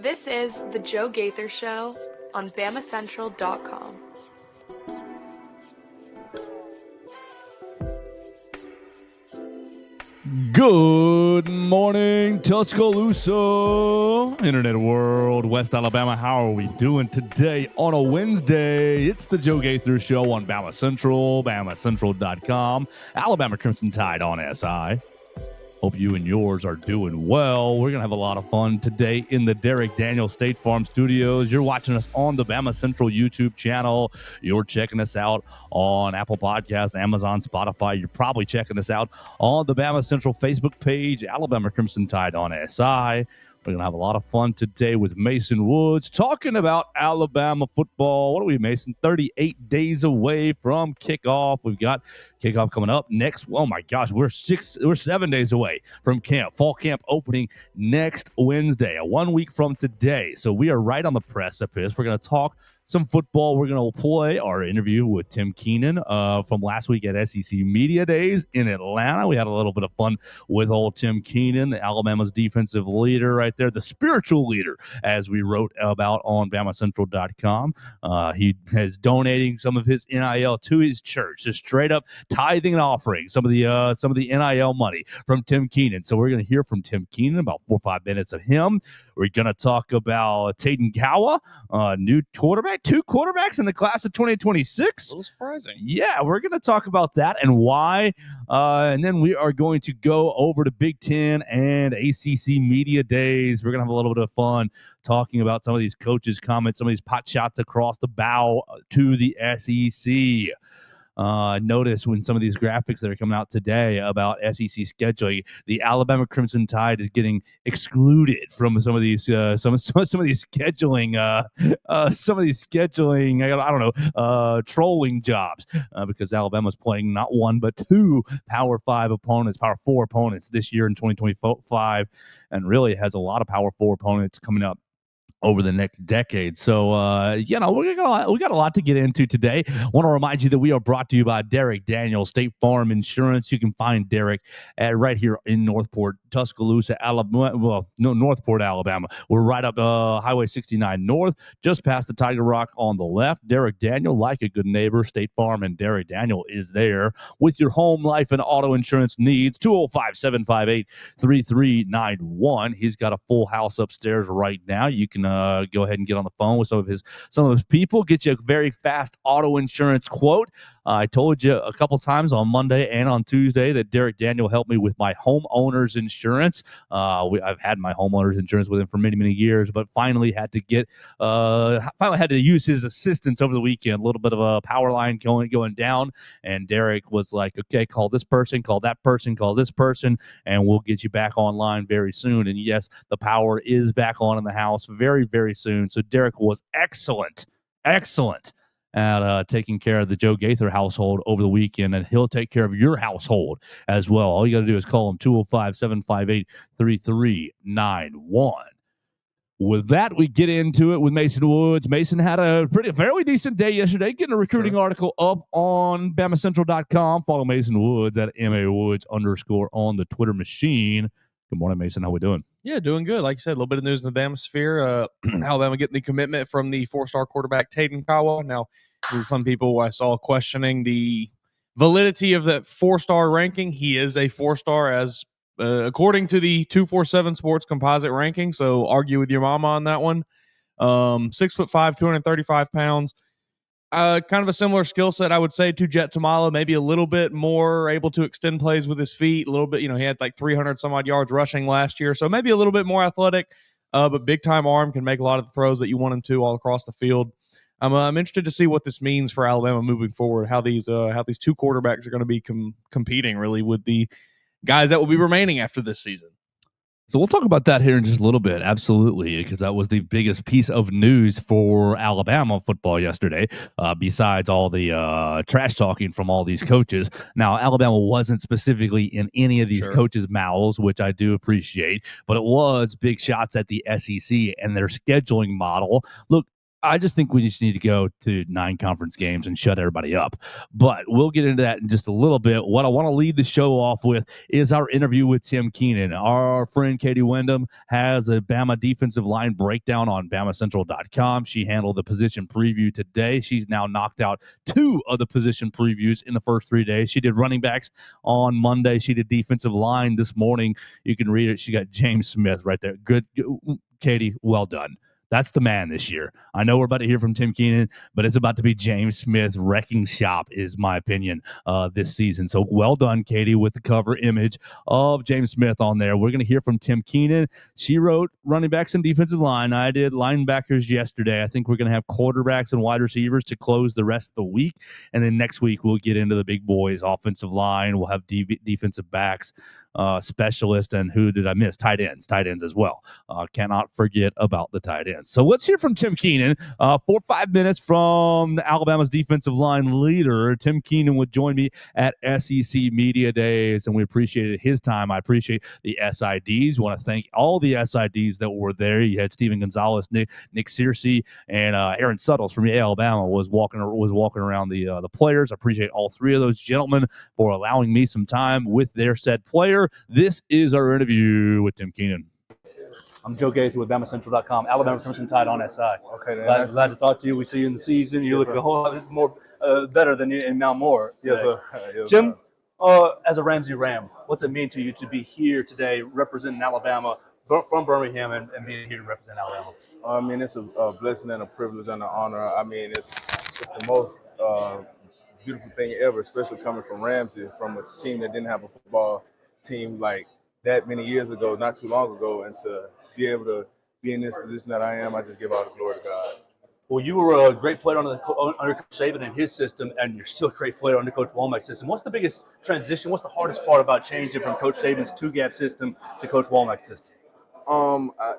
This is The Joe Gaither Show on BamaCentral.com. Good morning, Tuscaloosa, Internet World, West Alabama. How are we doing today on a Wednesday? It's the Joe Gaither Show on Bama Central, BamaCentral.com, Alabama Crimson Tide on SI. Hope you and yours are doing well. We're going to have a lot of fun today in the Derek Daniel State Farm Studios. You're watching us on the Bama Central YouTube channel. You're checking us out on Apple Podcasts, Amazon, Spotify. You're probably checking us out on the Bama Central Facebook page, Alabama Crimson Tide on SI. We're going to have a lot of fun today with Mason Woods talking about Alabama football. What are we, Mason? 38 days away from kickoff. We've got kickoff coming up next. Oh, my gosh, we're 7 days away from camp. Fall camp opening next Wednesday, 1 week from today. So we are right on the precipice. We're going to talk some football. We're going to play our interview with Tim Keenan from last week at SEC Media Days in Atlanta. We had a little bit of fun with old Tim Keenan, Alabama's defensive leader right there, the spiritual leader, as we wrote about on BamaCentral.com. He is donating some of his NIL to his church, just straight up tithing and offering some of the NIL money from Tim Keenan. So we're going to hear from Tim Keenan, about 4 or 5 minutes of him. We're going to talk about Taden Kawa, new quarterback, 2 quarterbacks in the class of 2026. A little surprising. Yeah, we're going to talk about that and why. And then we are going to go over to Big Ten and ACC Media Days. We're going to have a little bit of fun talking about some of these coaches' comments, some of these pot shots across the bow to the SEC. Notice when some of these graphics that are coming out today about SEC scheduling, the Alabama Crimson Tide is getting excluded from some of these scheduling trolling jobs because Alabama's playing not 1 but 2 Power 5 opponents, Power 4 opponents this year in 2025, and really has a lot of Power 4 opponents coming up over the next decade. So, we got a lot to get into today. I want to remind you that we are brought to you by Derek Daniel State Farm Insurance. You can find Derek right here in Northport, Tuscaloosa, Alabama. Well, no, Northport, Alabama. We're right up Highway 69 North, just past the Tiger Rock on the left. Derek Daniel, like a good neighbor, State Farm and Derek Daniel is there with your home, life, and auto insurance needs. 205-758-3391. He's got a full house upstairs right now. You can go ahead and get on the phone with some of his people, get you a very fast auto insurance quote. I told you a couple times on Monday and on Tuesday that Derek Daniel helped me with my homeowner's insurance. I've had my homeowner's insurance with him for many, many years, but finally had to use his assistance over the weekend. A little bit of a power line going down, and Derek was like, "Okay, call this person, call that person, call this person, and we'll get you back online very soon." And yes, the power is back on in the house very, very soon. So Derek was excellent at taking care of the Joe Gaither household over the weekend, and he'll take care of your household as well. All you got to do is call him 205-758-3391. With that, we get into it with Mason Woods. Mason had a fairly decent day yesterday, getting a recruiting article up on BamaCentral.com. Follow Mason Woods at MAWoods_ on the Twitter machine. Good morning, Mason. How we doing? Yeah, doing good. Like you said, a little bit of news in the Bama sphere. Alabama getting the commitment from the 4-star quarterback Taden Kawa. Now, some people I saw questioning the validity of that 4-star ranking. He is a 4-star as according to the 247 Sports composite ranking. So argue with your mama on that one. 6'5", 235 pounds. Kind of a similar skill set, I would say, to Jet Tamala, maybe a little bit more able to extend plays with his feet, a little bit, he had like 300 some odd yards rushing last year, so maybe a little bit more athletic, but big time arm, can make a lot of the throws that you want him to all across the field. I'm interested to see what this means for Alabama moving forward, how these 2 quarterbacks are going to be competing really with the guys that will be remaining after this season. So we'll talk about that here in just a little bit, absolutely, because that was the biggest piece of news for Alabama football yesterday, besides all the trash talking from all these coaches. Now, Alabama wasn't specifically in any of these coaches' mouths, which I do appreciate, but it was big shots at the SEC and their scheduling model. Look, I just think we just need to go to 9 conference games and shut everybody up. But we'll get into that in just a little bit. What I want to lead the show off with is our interview with Tim Keenan. Our friend Katie Wyndham has a Bama defensive line breakdown on BamaCentral.com. She handled the position preview today. She's now knocked out 2 of the position previews in the first 3 days. She did running backs on Monday. She did defensive line this morning. You can read it. She got James Smith right there. Good, Katie, well done. That's the man this year. I know we're about to hear from Tim Keenan, but it's about to be James Smith wrecking shop, is my opinion, this season. So well done, Katie, with the cover image of James Smith on there. We're going to hear from Tim Keenan. She wrote running backs and defensive line. I did linebackers yesterday. I think we're going to have quarterbacks and wide receivers to close the rest of the week. And then next week, we'll get into the big boys, offensive line. We'll have defensive backs, specialist, and who did I miss? Tight ends as well. Cannot forget about the tight ends. So let's hear from Tim Keenan. 4 or 5 minutes from Alabama's defensive line leader. Tim Keenan would join me at SEC Media Days, and we appreciated his time. I appreciate the SIDs. Want to thank all the SIDs that were there. You had Steven Gonzalez, Nick Searcy, and Aaron Suttles from Alabama was walking around the players. I appreciate all 3 of those gentlemen for allowing me some time with their said player. This is our interview with Tim Keenan. I'm Joe Gaither with BamaCentral.com. Alabama Crimson Tide on SI. Okay, then. Glad to talk to you. We see you in the season. You look a whole lot more better than you and now more. Yes, sir. Yes, Jim, as a Ramsey Ram, what's it mean to you to be here today representing Alabama from Birmingham and being here to represent Alabama? I mean, it's a blessing and a privilege and an honor. I mean, it's the most beautiful thing ever, especially coming from Ramsey, from a team that didn't have a football team like that many years ago, not too long ago, and to be able to be in this position that I am, I just give all the glory to God. Well, you were a great player under Coach Saban and his system, and you're still a great player under Coach Womack's system. What's the biggest transition? What's the hardest part about changing from Coach Saban's 2-gap system to Coach Womack's system?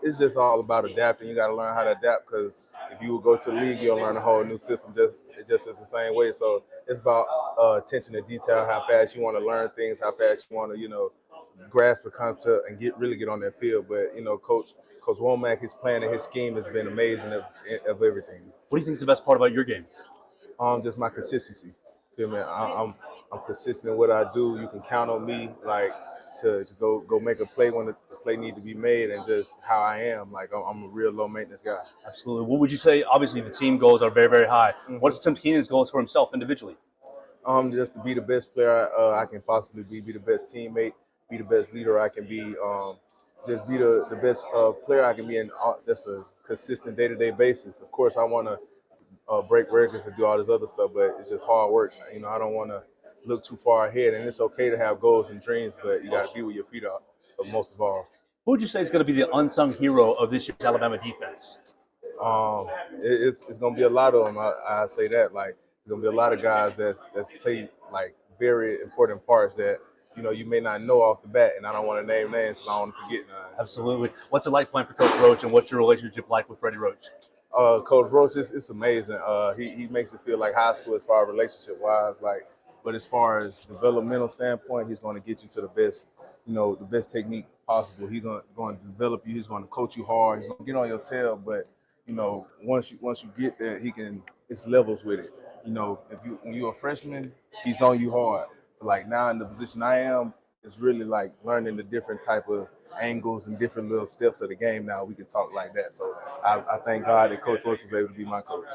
It's just all about adapting. You got to learn how to adapt, because if you would go to the league, you'll learn a whole new system. It just is the same way. So it's about attention to detail, how fast you want to learn things, how fast you want to, grasp a concept and really get on that field. But Coach Womack, his plan and his scheme has been amazing of everything. What do you think is the best part about your game? Just my consistency. Feel me? I'm consistent in what I do. You can count on me, like to go make a play when the play need to be made, and just how I am. Like I'm a real low maintenance guy. Absolutely. What would you say? Obviously, the team goals are very, very high. Mm-hmm. What's Tim Keenan's goals for himself individually? Just to be the best player I can possibly be the best teammate, be the best leader I can be, just be the best player I can be in just a consistent day-to-day basis. Of course, I want to break records and do all this other stuff, but it's just hard work. I don't want to look too far ahead, and it's okay to have goals and dreams, but you got to be where your feet are, most of all. Who would you say is going to be the unsung hero of this year's Alabama defense? It's going to be a lot of them. I say that. Like, there's going to be a lot of guys that's played like very important parts that you may not know off the bat, and I don't want to name names, so I don't want to forget none. Absolutely. What's it like playing for Coach Roach, and what's your relationship like with Freddie Roach? Coach Roach, it's amazing. He makes it feel like high school as far as relationship-wise. But as far as developmental standpoint, he's going to get you to the best, the best technique possible. He's going to develop you. He's going to coach you hard. He's going to get on your tail. But once you get there, it's levels with it. When you're a freshman, he's on you hard. Like now in the position I am, it's really like learning the different type of angles and different little steps of the game. Now we can talk like that. So I thank God that Coach Roach was able to be my coach.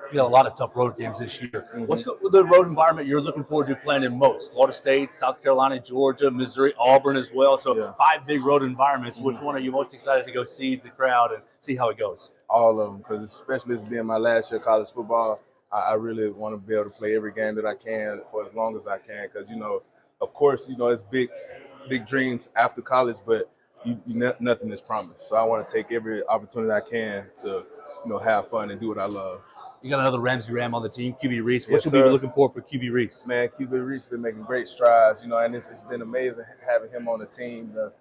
You got a lot of tough road games this year. Mm-hmm. What's the road environment you're looking forward to playing in most? Florida State, South Carolina, Georgia, Missouri, Auburn as well. So yeah. 5 big road environments. Mm-hmm. Which one are you most excited to go see the crowd and see how it goes? All of them, because especially as being my last year of college football, I really want to be able to play every game that I can for as long as I can. Because, of course, it's big dreams after college, but nothing is promised. So I want to take every opportunity I can to, have fun and do what I love. You got another Ramsey Ram on the team, QB Reese. What should we be looking for QB Reese? Man, QB Reese has been making great strides, and it's been amazing having him on the team to,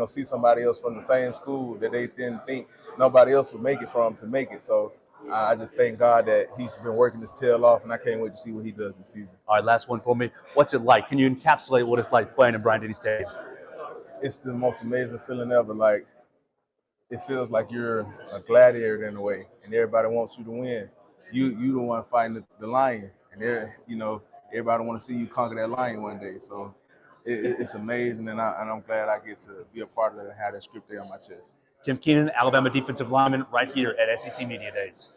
see somebody else from the same school that they didn't think nobody else would make it from to make it. So I just thank God that he's been working his tail off, and I can't wait to see what he does this season. All right, last one for me. What's it like? Can you encapsulate what it's like playing in Bryant-Denny Stadium? It's the most amazing feeling ever. Like, it feels like you're a gladiator in a way, and everybody wants you to win. You the one fighting the lion, and everybody want to see you conquer that lion one day. So it's amazing, and I'm glad I get to be a part of it and have that script there on my chest. Tim Keenan, Alabama defensive lineman, right here at SEC Media Days.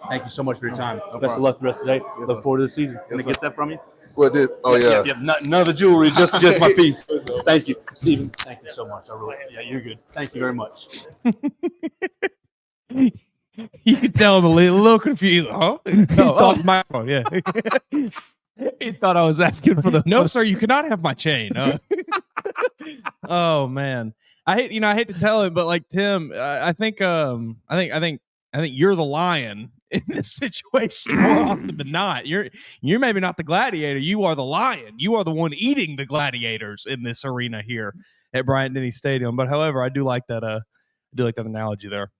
Thank you so much for your time. Best of luck the rest of the day. Yes, Look sir. forward to the season. Can Yes, I get sir. that from you? What did? Oh yeah. None of the jewelry, just my piece. Thank you, Stephen. Thank you so much. You're good. Thank you very much. You can tell I'm a little confused. Huh? Oh, my phone. Yeah. He thought I was asking for the No, sir, you cannot have my chain. Oh man, I hate to tell him, but like Tim, I think you're the lion in this situation more often than not. You're maybe not the gladiator. You are the lion. You are the one eating the gladiators in this arena here at Bryant-Denny Stadium. But however, I do like that analogy there.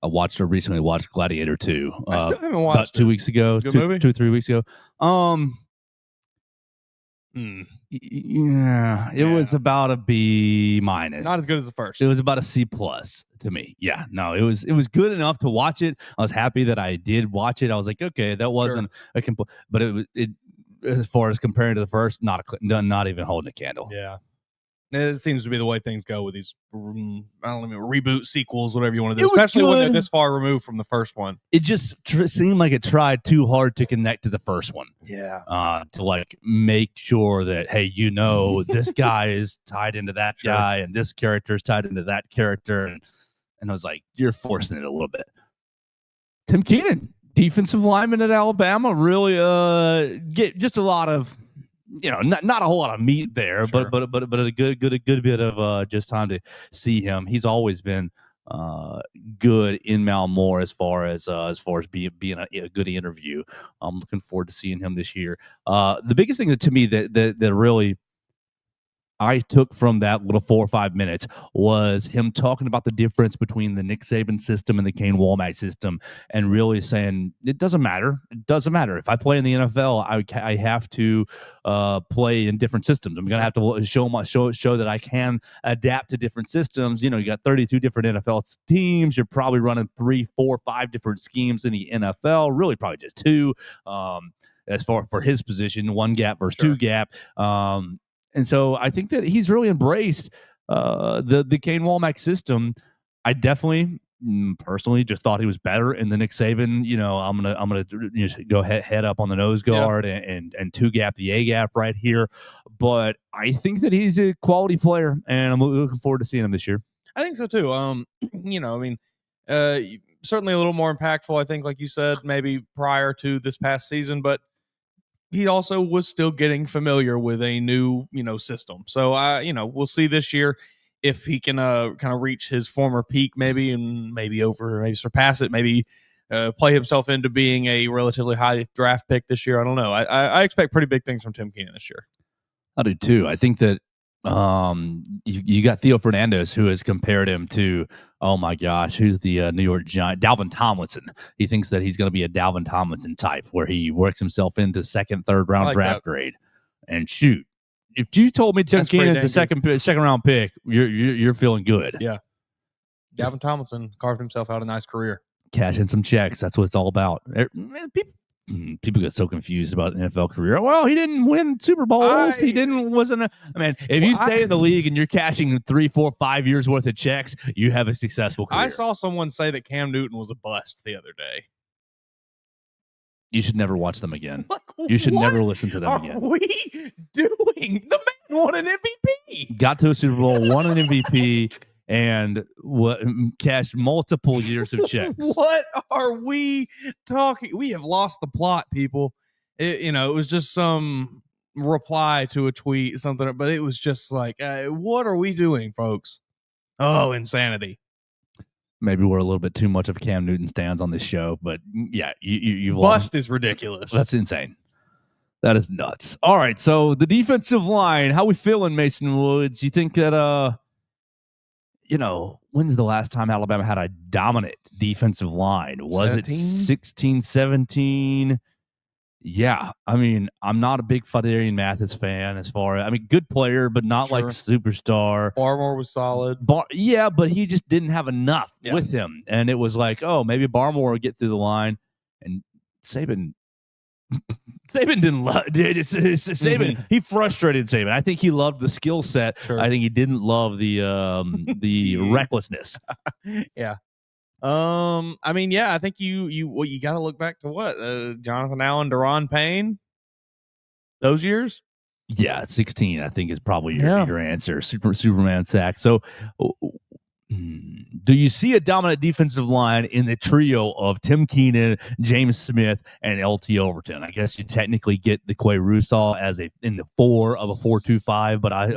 I recently watched Gladiator 2. I still haven't watched about 2 weeks ago. Good 2 movie? or 3 weeks ago. Yeah, it was about a B minus. Not as good as the first. It was about a C plus to me. Yeah, no, it was good enough to watch it. I was happy that I did watch it. I was like, okay, that wasn't a complete, but it as far as comparing to the first, not even holding a candle. Yeah. It seems to be the way things go with these, reboot sequels, whatever you want to do, especially when they're this far removed from the first one. It just seemed like it tried too hard to connect to the first one. Yeah. To like make sure that, hey, this guy is tied into that guy and this character is tied into that character. And I was like, you're forcing it a little bit. Tim Keenan, defensive lineman at Alabama, really get just a lot of, not a whole lot of meat there, but a good bit of just time to see him. He's always been good in Malmore as far as being a good interview. I'm looking forward to seeing him this year. The biggest thing to me that really I took from that little 4 or 5 minutes was him talking about the difference between the Nick Saban system and the Kane Womack system, and really saying it doesn't matter. It doesn't matter if I play in the NFL. I have to play in different systems. I'm going to have to show that I can adapt to different systems. You got 32 different NFL teams. You're probably running 3, 4, 5 different schemes in the NFL. Really, probably just 2. As far for his position, 1 gap versus 2 gap. And so I think that he's really embraced the Kane Womack system. I definitely personally just thought he was better in the Nick Saban. I'm gonna go head up on the nose guard and 2 gap the A gap right here. But I think that he's a quality player, and I'm looking forward to seeing him this year. I think so too. Certainly a little more impactful, I think, like you said, maybe prior to this past season, but he also was still getting familiar with a new, system. So we'll see this year if he can kind of reach his former peak, maybe, and maybe surpass it, maybe play himself into being a relatively high draft pick this year. I don't know. I expect pretty big things from Tim Keenan this year. I do too. I think that you got Theo Fernandez, who has compared him to, oh my gosh, who's the New York Giant, Dalvin Tomlinson. He thinks that he's going to be a Dalvin Tomlinson type, where he works himself into 2nd, 3rd round draft grade. And shoot, if you told me Tim Keenan's a second round pick, you're feeling good. Yeah, Dalvin Tomlinson carved himself out a nice career. Cash in some checks. That's what it's all about. People get so confused about an NFL career. Well, he didn't win Super Bowls. If you stay in the league and you're cashing 3, 4, 5 years worth of checks, you have a successful career. I saw someone say that Cam Newton was a bust the other day. You should never watch them again. You should never listen to them again. What are we doing? The man won an MVP. Got to a Super Bowl, won an MVP, and cashed multiple years of checks. What are we talking? We have lost the plot, people. It was just some reply to a tweet, something, but it was just like, what are we doing, folks? Oh, insanity. Maybe we're a little bit too much of Cam Newton stands on this show, but yeah, you bust is ridiculous. That's insane. That is nuts. All right, so the defensive line, how we feeling, Mason Woods? You think that when's the last time Alabama had a dominant defensive line? Was 17? it 16, 17? Yeah, I mean, I'm not a big Fadarian Mathis fan good player, but not like Sure. superstar. Barmore was solid. Yeah, but he just didn't have enough Yeah. with him. And it was like, oh, maybe Barmore will get through the line. And Saban didn't love Saban. He frustrated Saban. I think he loved the skill set. Sure. I think he didn't love the recklessness. Yeah. I mean, yeah, I think you got to look back to what Jonathan Allen, Deron Payne, those years. Yeah, 16, I think, is probably Yeah. your answer. Superman sack. So, do you see a dominant defensive line in the trio of Tim Keenan, James Smith, and LT Overton? I guess you technically get the Quay Russaw as in the 4 of a 4-2-5, but I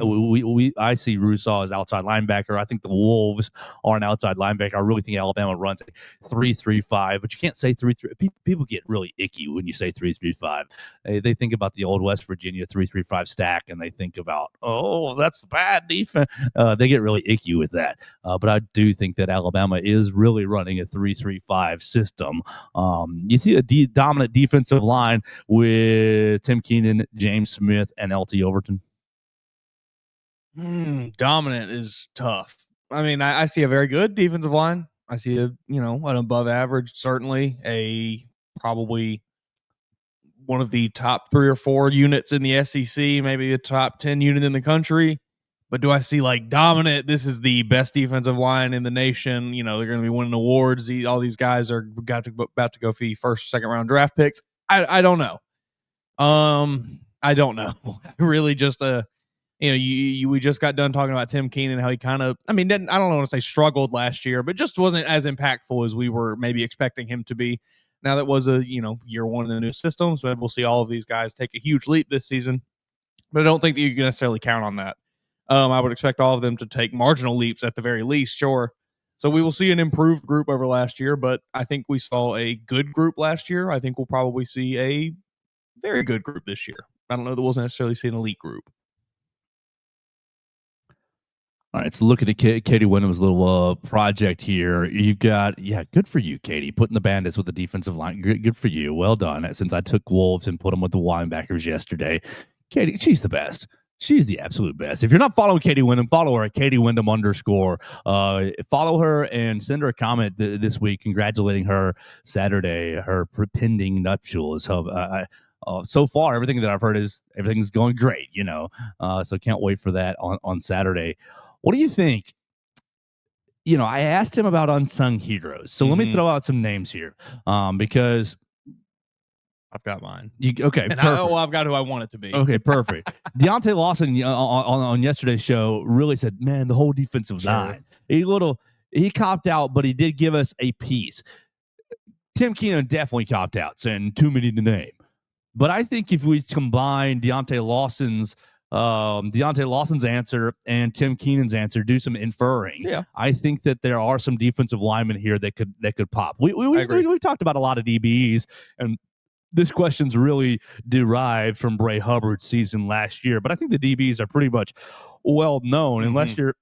see Russaw as outside linebacker. I think the Wolves are an outside linebacker. I really think Alabama runs a 3-3-5, but you can't say 3-3. People get really icky when you say 3-3-5. They think about the old West Virginia 3-3-5 stack, and they think about, oh, that's bad defense. They get really icky with that. But I do think that Alabama is really running a 3-3-5 system. You see a dominant defensive line with Tim Keenan, James Smith, and LT Overton. Dominant is tough. I mean, I see a very good defensive line. I see an above average, certainly probably one of the top 3 or 4 units in the SEC, maybe a top 10 unit in the country. But do I see like dominant? This is the best defensive line in the nation. They're going to be winning awards. All these guys are about to go for first, second round draft picks. I don't know. I don't know. Really, just we just got done talking about Tim Keenan, how he kind of, I don't want to say struggled last year, but just wasn't as impactful as we were maybe expecting him to be. Now that was a year 1 in the new system, so we'll see all of these guys take a huge leap this season. But I don't think that you can necessarily count on that. I would expect all of them to take marginal leaps at the very least, sure. So we will see an improved group over last year, but I think we saw a good group last year. I think we'll probably see a very good group this year. I don't know that we'll necessarily see an elite group. All right, so looking at Katie Wyndham's little project here, you've got, good for you, Katie, putting the Bandits with the defensive line. Good for you. Well done. Since I took Wolves and put them with the linebackers yesterday, Katie, she's the best. She's the absolute best. If you're not following Katie Wyndham, follow her at Katie Wyndham _. Follow her and send her a comment this week congratulating her Saturday, her pending nuptials. So far, everything that I've heard is everything's going great, so can't wait for that on Saturday. What do you think? I asked him about unsung heroes. So let me throw out some names here because I've got mine. Okay, and I've got who I want it to be. Okay, perfect. Deontay Lawson on yesterday's show really said, man, the whole defensive line. He copped out, but he did give us a piece. Tim Keenan definitely copped out, saying too many to name. But I think if we combine Deontay Lawson's answer and Tim Keenan's answer, do some inferring. Yeah. I think that there are some defensive linemen here that could pop. We've talked about a lot of DBs, and this question's really derived from Bray Hubbard's season last year. But I think the DBs are pretty much well known, unless you're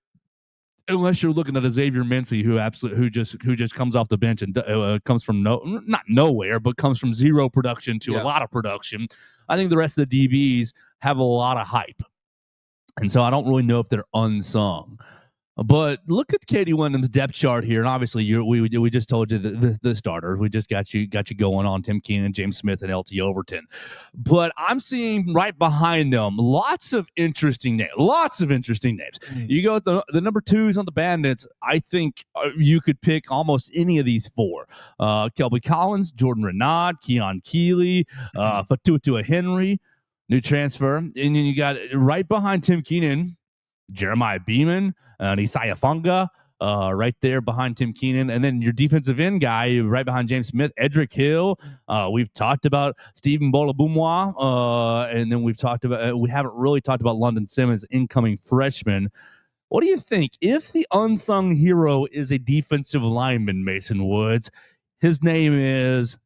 looking at a Xavier Mincy who just comes off the bench and comes from not nowhere, but comes from zero production to a lot of production. I think the rest of the DBs have a lot of hype, and so I don't really know if they're unsung. But look at Katie Wyndham's depth chart here, and obviously we just told you the starters. We just got you going on Tim Keenan, James Smith, and LT Overton. But I'm seeing right behind them lots of interesting names. You go with the number 2s on the Bandits. I think you could pick almost any of these 4: Kelby Collins, Jordan Renaud, Keon Keeley, Fatutua Henry, new transfer, and then you got right behind Tim Keenan, Jeremiah Beeman, and Isaiah Funga, right there behind Tim Keenan. And then your defensive end guy right behind James Smith, Edric Hill. We've talked about Stephen Bolabumwa, and then we haven't really talked about London Simmons, incoming freshman. What do you think? If the unsung hero is a defensive lineman, Mason Woods, his name is...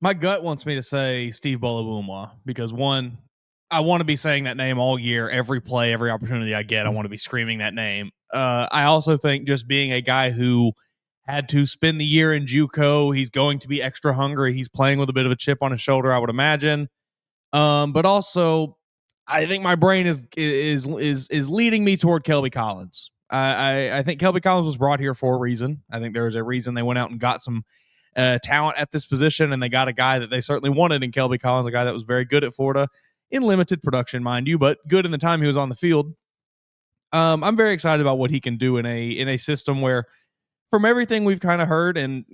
My gut wants me to say Steve Bolabumwa because, one, I want to be saying that name all year, every play, every opportunity I get. I want to be screaming that name. I also think just being a guy who had to spend the year in JUCO. He's going to be extra hungry. He's playing with a bit of a chip on his shoulder, I would imagine. But also, I think my brain is leading me toward Kelby Collins. I think Kelby Collins was brought here for a reason. I think there was a reason they went out and got some talent at this position, and they got a guy that they certainly wanted in Kelby Collins, a guy that was very good at Florida in limited production, mind you, but good in the time he was on the field. I'm very excited about what he can do in a system where, from everything we've kind of heard, and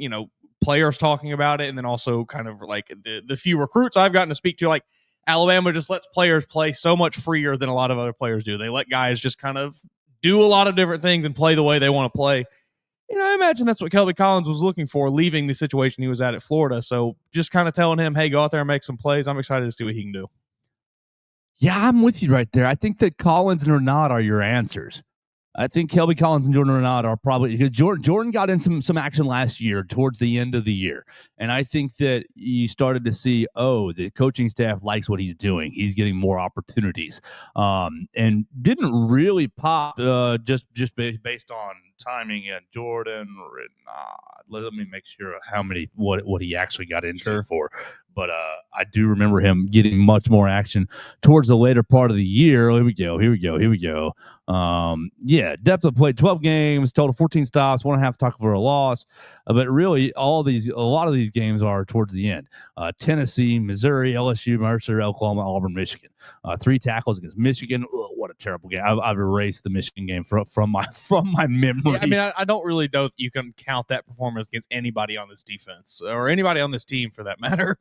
players talking about it, and then also kind of like the few recruits I've gotten to speak to, like Alabama just lets players play so much freer than a lot of other players do. They let guys just kind of do a lot of different things and play the way they want to play. I imagine that's what Kelby Collins was looking for, leaving the situation he was at Florida. So just kind of telling him, hey, go out there and make some plays. I'm excited to see what he can do. Yeah, I'm with you right there. I think that Collins and Renard are your answers. I think Kelby Collins and Jordan Renard are probably, because Jordan got in some action last year towards the end of the year. And I think that you started to see, the coaching staff likes what he's doing. He's getting more opportunities. And didn't really pop just based on timing and Jordan Renard. Let me make sure what he actually got into for. But I do remember him getting much more action towards the later part of the year. Here we go. Depth of play, 12 games, total 14 stops, 1.5 tackle for a loss. But really, a lot of these games are towards the end. Tennessee, Missouri, LSU, Mercer, Oklahoma, Auburn, Michigan. 3 tackles against Michigan. Ugh, what a terrible game. I've erased the Michigan game from my memory. Yeah, I don't really know that you can count that performance against anybody on this defense or anybody on this team for that matter.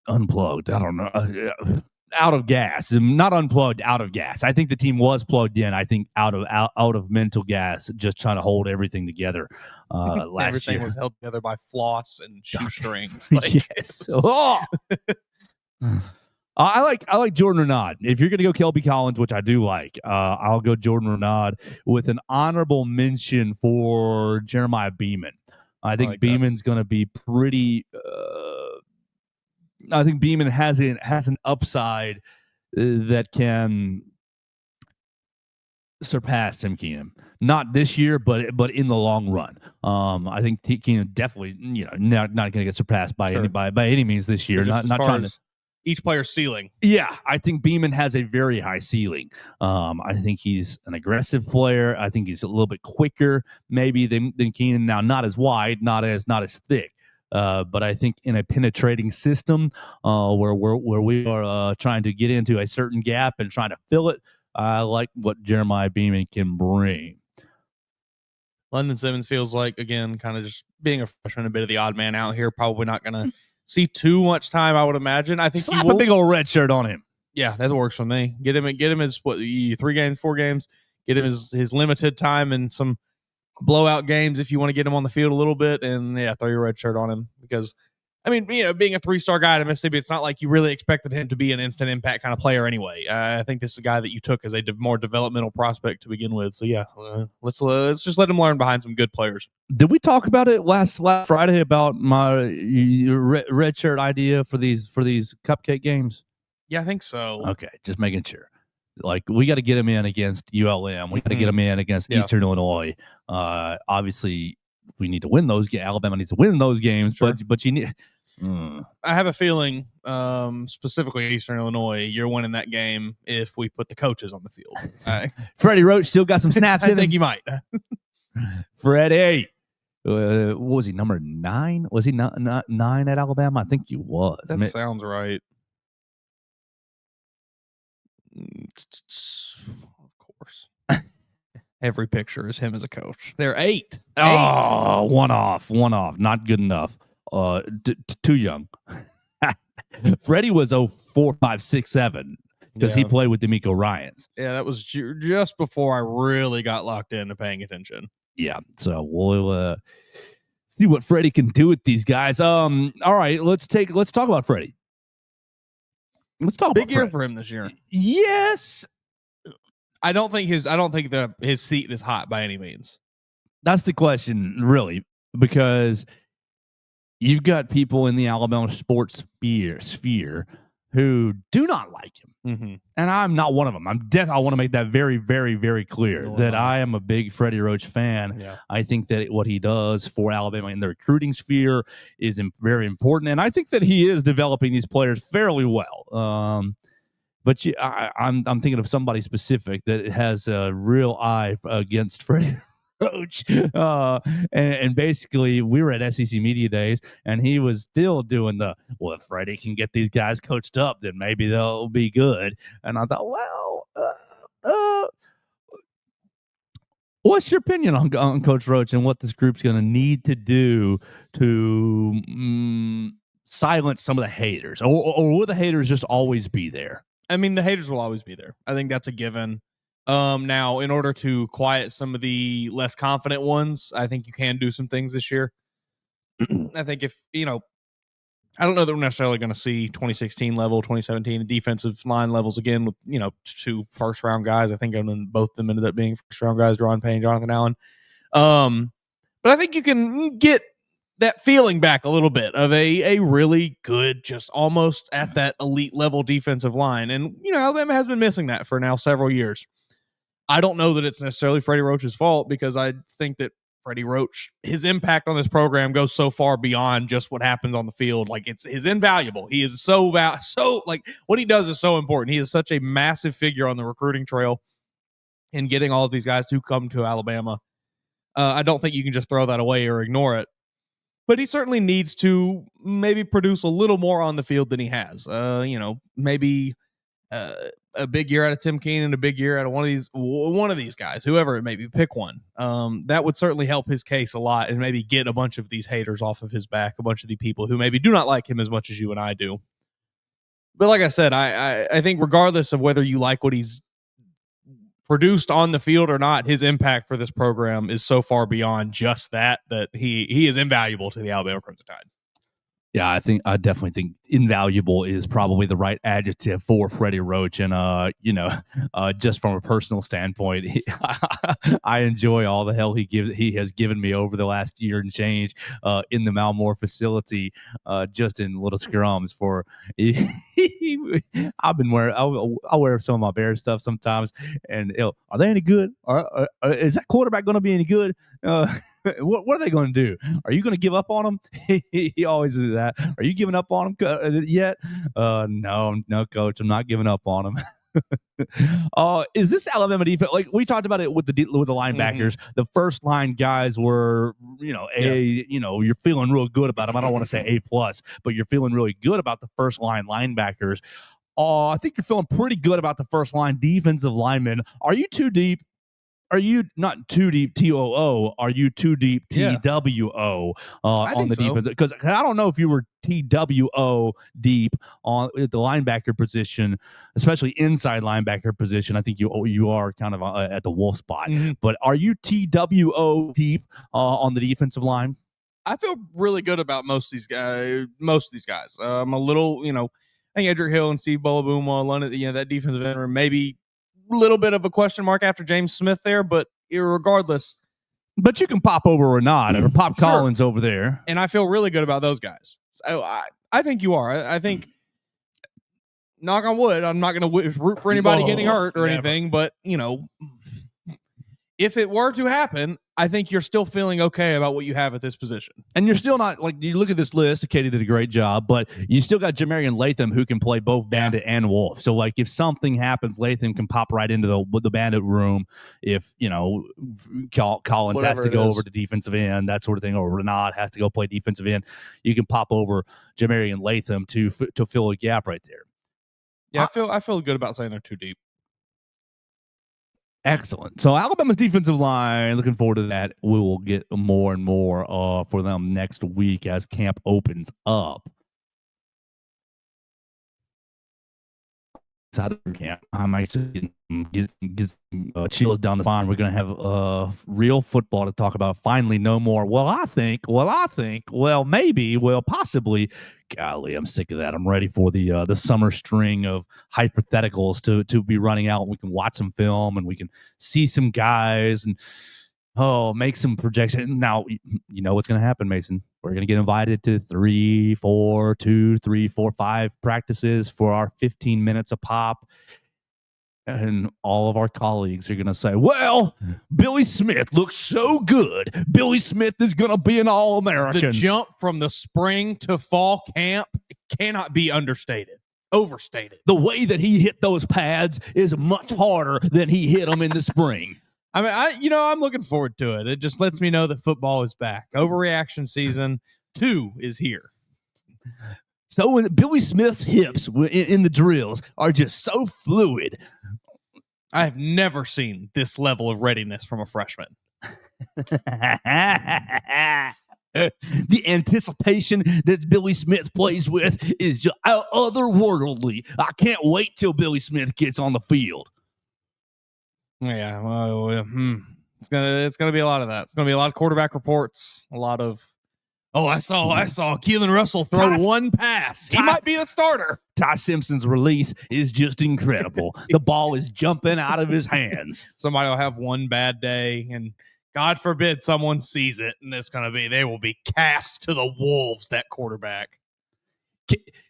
Unplugged. I don't know. Out of gas. Not unplugged, out of gas. I think the team was plugged in. I think out of mental gas, just trying to hold everything together. Last everything year was held together by floss and shoestrings. Yes. I like Jordan Renard. If you're going to go Kelby Collins, which I do like, I'll go Jordan Renard with an honorable mention for Jeremiah Beeman. I think Beeman's going to be pretty. I think Beeman has an upside that can surpass Tim Keenan. Not this year, but in the long run. I think Tim Keenan definitely, not going to get surpassed by anybody by any means this year. Not trying to. Each player's ceiling. Yeah, I think Beeman has a very high ceiling. I think he's an aggressive player. I think he's a little bit quicker, maybe than Keenan. Now, not as wide, not as thick. But I think in a penetrating system where we are trying to get into a certain gap and trying to fill it, I like what Jeremiah Beeman can bring. London Simmons feels like, again, kind of just being a freshman, a bit of the odd man out here. Probably not going to see too much time, I would imagine. I think slap a big old red shirt on him. Yeah, that works for me. Get him his 3 games, 4 games. Get him his limited time and some blowout games if you want to get him on the field a little bit, and throw your red shirt on him, because I mean, being a 3-star guy at Mississippi, it's not like you really expected him to be an instant impact kind of player anyway. I think this is a guy that you took as a more developmental prospect to begin with. So let's just let him learn behind some good players. Did we talk about it last Friday about my red shirt idea for these cupcake games? Yeah, I think so. Okay, just making sure. Like, we got to get him in against ULM. We got to get him in against Eastern Illinois. Obviously, we need to win those games. Alabama needs to win those games, but you need. I have a feeling, specifically Eastern Illinois, you're winning that game if we put the coaches on the field. Freddie Roach still got some snaps in him. I think you might. Freddie. What was he, number 9? Was he not 9 at Alabama? I think he was. That sounds right. Of course. Every picture is him as a coach. They're 8. Oh, one off. Not good enough. Too young. Freddie was 04, 5, 6, 7 because he played with D'Amico Ryans. Yeah, that was just before I really got locked into paying attention. Yeah, so we'll see what Freddie can do with these guys. All right, let's talk about Freddie. Let's talk big about year Freddie. for him this year. Yes. I don't think his seat is hot by any means. That's the question, really, because you've got people in the Alabama sports sphere who do not like him. Mm-hmm. And I'm not one of them. I want to make that very, very, very clear that I am a big Freddie Roach fan. Yeah. I think that what he does for Alabama in the recruiting sphere is very important. And I think that he is developing these players fairly well. But I'm thinking of somebody specific that has a real eye against Freddie Roach. And basically, we were at SEC Media Days, and he was still doing well, if Freddie can get these guys coached up, then maybe they'll be good. And I thought, well, what's your opinion on Coach Roach and what this group's going to need to do to silence some of the haters? Or will the haters just always be there? I mean, the haters will always be there. I think that's a given. Now, in order to quiet some of the less confident ones, I think you can do some things this year. I think if, I don't know that we're necessarily going to see 2016 level, 2017 defensive line levels again with, 2 first-round guys. I think both of them ended up being first-round guys, Deron Payne, Jonathan Allen. But I think you can get that feeling back a little bit of a really good, just almost at that elite level defensive line. And, Alabama has been missing that for now several years. I don't know that it's necessarily Freddie Roach's fault, because I think that Freddie Roach, his impact on this program goes so far beyond just what happens on the field. Like, it's invaluable. He is so like, what he does is so important. He is such a massive figure on the recruiting trail in getting all of these guys to come to Alabama. I don't think you can just throw that away or ignore it. But he certainly needs to maybe produce a little more on the field than he has. Maybe a big year out of Tim Keenan, a big year out of one of these guys, whoever it may be, pick one. That would certainly help his case a lot, and maybe get a bunch of these haters off of his back, a bunch of the people who maybe do not like him as much as you and I do. But like I said, I think regardless of whether you like what he's produced on the field or not, his impact for this program is so far beyond just that he is invaluable to the Alabama Crimson Tide. Yeah, I definitely think invaluable is probably the right adjective for Freddie Roach. And, just from a personal standpoint, I enjoy all the hell he has given me over the last year and change in the Malmore facility, just in little scrums for I've been wearing, I'll wear some of my Bears stuff sometimes. And are they any good? Is that quarterback going to be any good? What are they going to do? Are you going to give up on them? He always do that. Are you giving up on them yet? No, coach, I'm not giving up on them. Is this Alabama defense, like we talked about it with the linebackers? Mm-hmm. The first line guys were, you're feeling real good about them. I don't want to say A+, but you're feeling really good about the first line linebackers. I think you're feeling pretty good about the first line defensive linemen. Are you too deep? Are you not too deep, TOO? Are you too deep, TWO, on the defense? Because I don't know if you were TWO deep on the linebacker position, especially inside linebacker position. I think you are kind of at the wolf spot. Mm-hmm. But are you TWO deep on the defensive line? I feel really good about most of these guys. I'm a little, I think Edric Hill and Steve Bolaboom, London, that defensive end room, maybe little bit of a question mark after James Smith there, but regardless. But you can pop over or not, or pop Collins over there. And I feel really good about those guys. So I think you are. I think, knock on wood, I'm not going to root for anybody getting hurt or anything, but, if it were to happen, I think you're still feeling okay about what you have at this position. And you're still not, like, you look at this list, Katie did a great job, but you still got Jamarian Latham who can play both Bandit and Wolf. So, like, if something happens, Latham can pop right into the Bandit room. If, Collins whatever has to go over to defensive end, that sort of thing, or Renat has to go play defensive end, you can pop over Jamarian Latham to fill a gap right there. Yeah, I feel good about saying they're too deep. Excellent. So Alabama's defensive line, looking forward to that. We will get more and more for them next week as camp opens up. Side of camp, I'm actually get chills down the spine. We're going to have real football to talk about. Finally, no more. Well, maybe. Possibly. Golly, I'm sick of that. I'm ready for the summer string of hypotheticals to be running out. We can watch some film and we can see some guys and Oh, make some projection. Now, you know what's going to happen, Mason. We're going to get invited to 3, 4, 2, 3, 4, 5 practices for our 15 minutes a pop. And all of our colleagues are going to say, well, Billy Smith looks so good. Billy Smith is going to be an All-American. The jump from the spring to fall camp cannot be overstated. The way that he hit those pads is much harder than he hit them in the spring. I mean, I'm looking forward to it. It just lets me know that football is back. Overreaction season 2 is here. So when Billy Smith's hips in the drills are just so fluid. I have never seen this level of readiness from a freshman. The anticipation that Billy Smith plays with is just otherworldly. I can't wait till Billy Smith gets on the field. Yeah, well, it's gonna be a lot of that. It's gonna be a lot of quarterback reports. A lot of, I saw Keelan Russell throw one pass. He might be a starter. Ty Simpson's release is just incredible. The ball is jumping out of his hands. Somebody will have one bad day, and God forbid someone sees it, and they will be cast to the wolves. That quarterback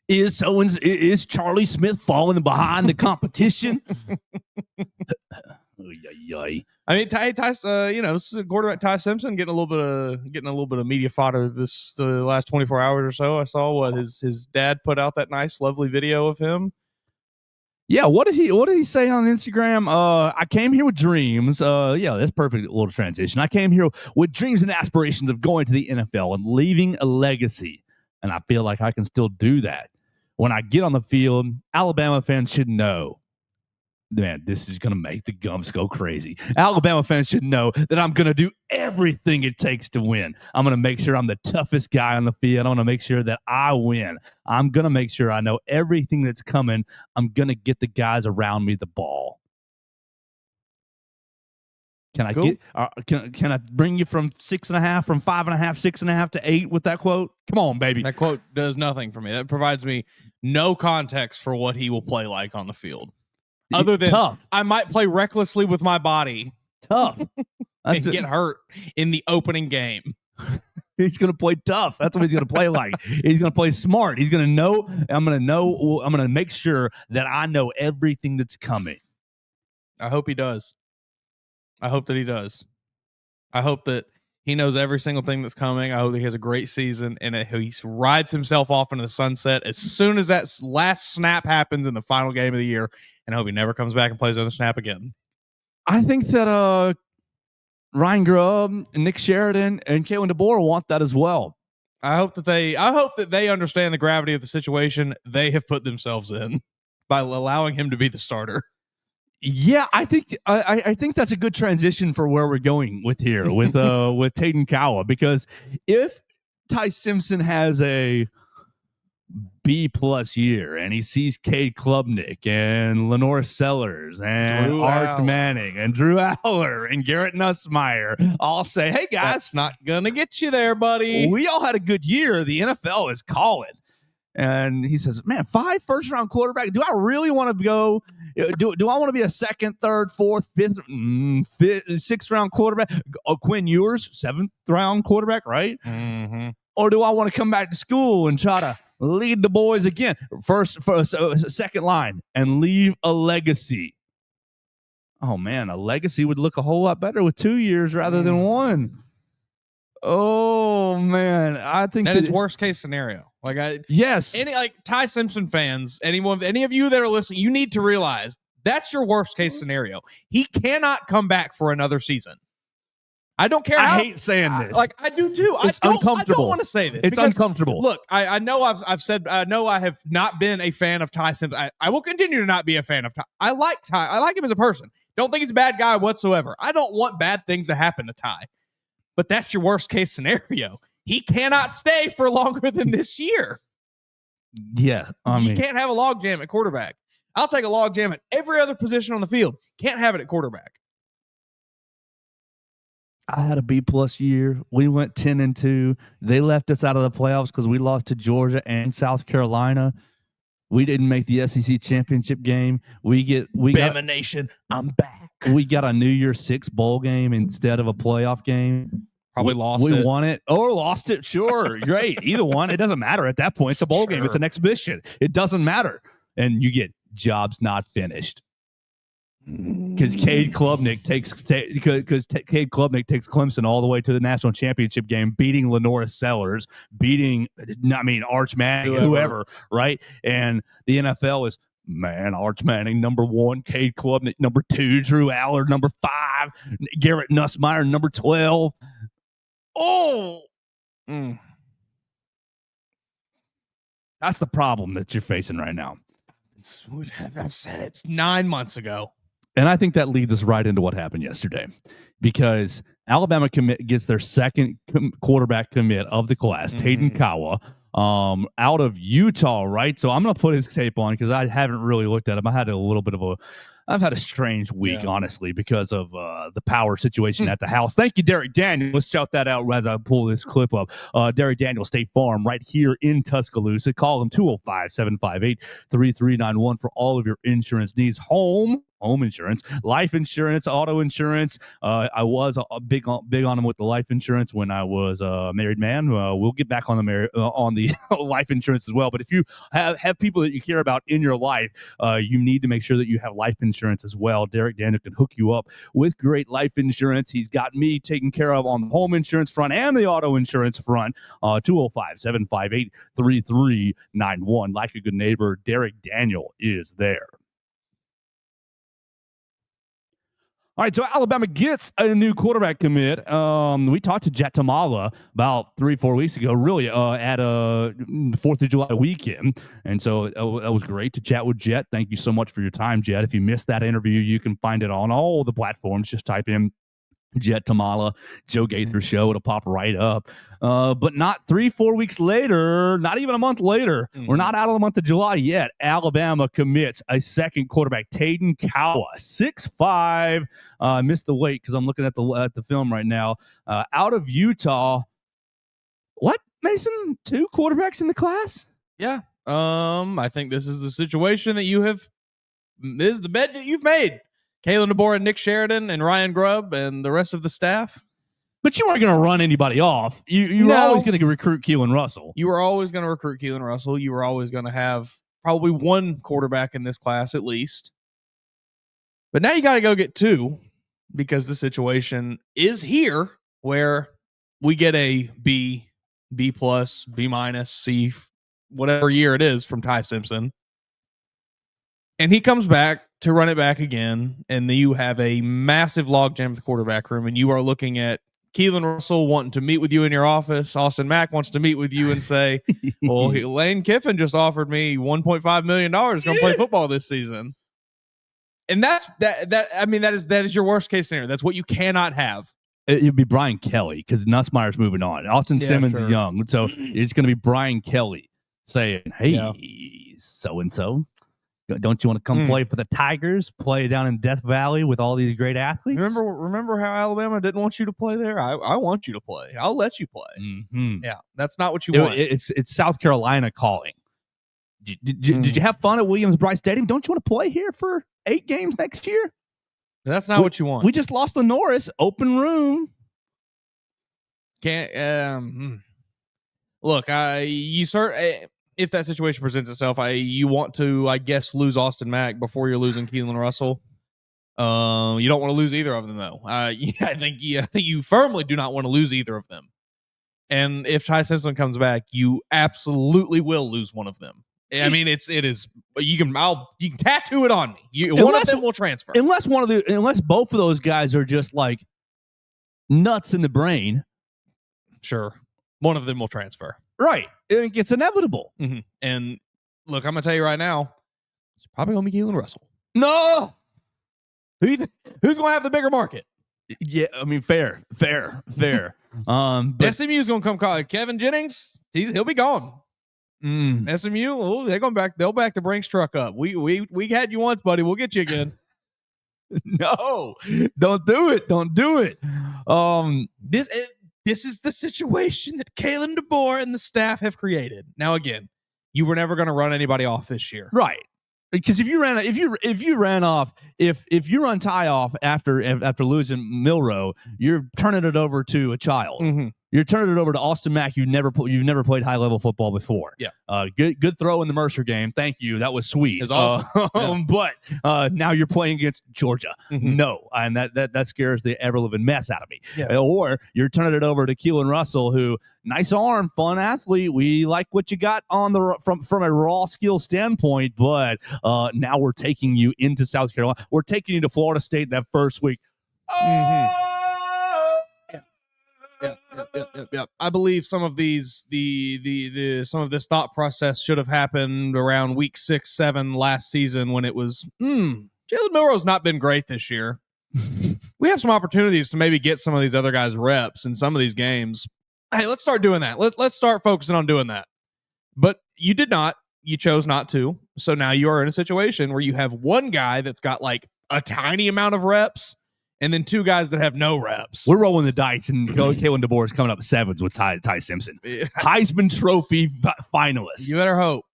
is Charlie Smith falling behind the competition. I mean, quarterback Ty Simpson getting a little bit of media fodder the last 24 hours or so. I saw his dad put out that nice, lovely video of him. Yeah, what did he say on Instagram? I came here with dreams. That's perfect little transition. I came here with dreams and aspirations of going to the NFL and leaving a legacy, and I feel like I can still do that. When I get on the field, Alabama fans should know. Man, this is going to make the gums go crazy. Alabama fans should know that I'm going to do everything it takes to win. I'm going to make sure I'm the toughest guy on the field. I'm going to make sure that I win. I'm going to make sure I know everything that's coming. I'm going to get the guys around me the ball. Can I can I bring you from 6.5, from 5.5, 6.5 to 8 with that quote? Come on, baby. That quote does nothing for me. That provides me no context for what he will play like on the field. Other than tough. I might play recklessly with my body. Tough. And get hurt in the opening game. He's going to play tough. That's what he's going to play like. He's going to play smart. He's going to know. I'm going to make sure that I know everything that's coming. I hope he does. I hope that he does. I hope that he knows every single thing that's coming. I hope that he has a great season and that he rides himself off into the sunset as soon as that last snap happens in the final game of the year. And I hope he never comes back and plays another snap again. I think that Ryan Grubb, Nick Sheridan, and Kalen DeBoer want that as well. I hope that they understand the gravity of the situation they have put themselves in by allowing him to be the starter. Yeah, I think that's a good transition for where we're going with here with Taden Kawa, because if Ty Simpson has a B+ year and he sees Cade Klubnik and Lenore Sellers and Arch Manning and Drew Aller and Garrett Nussmeier all say, hey guys, that's not gonna get you there, buddy. We all had a good year. The NFL is calling. And he says, man, 5 first-round quarterbacks. Do I really want to go? Do I want to be a 2nd, 3rd, 4th, 5th, 6th-round quarterback? Quinn Ewers, 7th-round quarterback, right? Mm-hmm. Or do I want to come back to school and try to lead the boys again, second line, and leave a legacy? Oh, man, a legacy would look a whole lot better with 2 years rather than 1. Oh, man, I think that is worst case scenario. Yes. Ty Simpson fans, any of you that are listening, you need to realize that's your worst case scenario. He cannot come back for another season. I don't care. I hate saying this. I do too. It's uncomfortable. I don't want to say this. It's uncomfortable. Look, I know I've said, I know I have not been a fan of Ty Simpson. I will continue to not be a fan of Ty. I like Ty. I like him as a person. Don't think he's a bad guy whatsoever. I don't want bad things to happen to Ty. But that's your worst case scenario. He cannot stay for longer than this year. Yeah. You can't have a logjam at quarterback. I'll take a logjam at every other position on the field. Can't have it at quarterback. I had a B+ year. We went 10-2. They left us out of the playoffs because we lost to Georgia and South Carolina. We didn't make the SEC championship game. Bama Nation, I'm back. We got a New Year's Six bowl game instead of a playoff game. Probably we won it or lost it. Sure, great. Either one, it doesn't matter at that point. It's a bowl game. It's an exhibition. It doesn't matter, and you get jobs not finished. Because Cade Klubnik takes Clemson all the way to the national championship game, beating Lenora Sellers, Arch Manning, whoever, right? And the NFL is, man, Arch Manning, number 1, Cade Klubnik, number 2, Drew Allard, number 5, Garrett Nussmeier, number 12. Oh! That's the problem that you're facing right now. I've said it's 9 months ago. And I think that leads us right into what happened yesterday, because Alabama gets their second quarterback commit of the class, Taden Kawa, out of Utah, right? So I'm going to put his tape on because I haven't really looked at him. I've had a strange week, honestly, because of the power situation at the house. Thank you, Derek Daniel. Let's shout that out as I pull this clip up. Derek Daniel, State Farm, right here in Tuscaloosa. Call him 205-758-3391 for all of your insurance needs. Home insurance, life insurance, auto insurance. I was big on him with the life insurance when I was a married man. We'll get back on the life insurance as well. But if you have people that you care about in your life, you need to make sure that you have life insurance as well. Derek Daniel can hook you up with great life insurance. He's got me taken care of on the home insurance front and the auto insurance front. 205-758-3391. Like a good neighbor, Derek Daniel is there. All right, so Alabama gets a new quarterback commit. We talked to Jet Tamala about 3-4 weeks ago, really, at a 4th of July weekend. And so that was great to chat with Jet. Thank you so much for your time, Jet. If you missed that interview, you can find it on all the platforms. Just type in Jet Tamala, Joe Gaither Show. It'll pop right up. But not 3-4 weeks later, not even a month later, we're not out of the month of July yet. Alabama commits a second quarterback, Taden Kawa, 6'5". I missed the weight because I'm looking at the film right now. Out of Utah. What, Mason? 2 quarterbacks in the class? Yeah. I think this is the situation that this is the bet that you've made. Kalen DeBoer and Nick Sheridan and Ryan Grubb and the rest of the staff. But you weren't going to run anybody off. You were always going to recruit Keelan Russell. You were always going to recruit Keelan Russell. You were always going to have probably 1 quarterback in this class at least. But now you got to go get 2 because the situation is here where we get a B+, B-, C, whatever year it is from Ty Simpson. And he comes back to run it back again, and then you have a massive logjam at the quarterback room, and you are looking at Keelan Russell wanting to meet with you in your office. Austin Mack wants to meet with you and say, well, Lane Kiffin just offered me $1.5 million to come play football this season. And that is your worst case scenario. That's what you cannot have. It'd be Brian Kelly because Nussmeier's moving on. Austin Simmons is young. So it's going to be Brian Kelly saying, hey, so-and-so. Don't you want to come play for the Tigers? Play down in Death Valley with all these great athletes? Remember how Alabama didn't want you to play there? I want you to play. I'll let you play. Mm-hmm. Yeah, that's not what you want. It's South Carolina calling. Did you have fun at Williams-Brice Stadium? Don't you want to play here for 8 games next year? That's not what you want. We just lost to Norris. Open room. Can't. Look, if that situation presents itself, you want to, I guess, lose Austin Mack before you're losing Keelan Russell. You don't want to lose either of them, though. I think you firmly do not want to lose either of them. And if Ty Simpson comes back, you absolutely will lose one of them. I mean, it is. You can tattoo it on me. One of them will transfer, unless both of those guys are just like nuts in the brain. Sure, one of them will transfer. Right. It's inevitable. Mm-hmm. And look, I'm going to tell you right now, it's probably going to be Keelan Russell. No. Who's going to have the bigger market? Yeah, I mean, fair. But SMU is going to come call Kevin Jennings. He'll be gone. SMU, they'll back the Brinks truck up. We had you once, buddy. We'll get you again. No, don't do it. Don't do it. This is the situation that Kalen DeBoer and the staff have created. Now, again, you were never going to run anybody off this year. Right. Because if you run Ty off after losing Milrow, you're turning it over to a child. Mm-hmm. You're turning it over to Austin Mack. You've never played high level football before. Yeah. Good throw in the Mercer game. Thank you. That was sweet. It's awesome. But now you're playing against Georgia. Mm-hmm. No, and that scares the ever living mess out of me. Yeah. Or you're turning it over to Keelan Russell, who nice arm, fun athlete. We like what you got on from a raw skill standpoint, but now we're taking you into South Carolina. We're taking you to Florida State that first week. Mm-hmm. Yeah. I believe some of these some of this thought process should have happened around week 6, 7 last season when it was Jalen Milrow's not been great this year. We have some opportunities to maybe get some of these other guys reps in some of these games. Hey, let's start doing that. Let's start focusing on doing that. But you did not. You chose not to. So now you are in a situation where you have one guy that's got like a tiny amount of reps, and then 2 guys that have no reps. We're rolling the dice, and Kalen DeBoer is coming up 7s with Ty Simpson. Heisman Trophy finalist. You better hope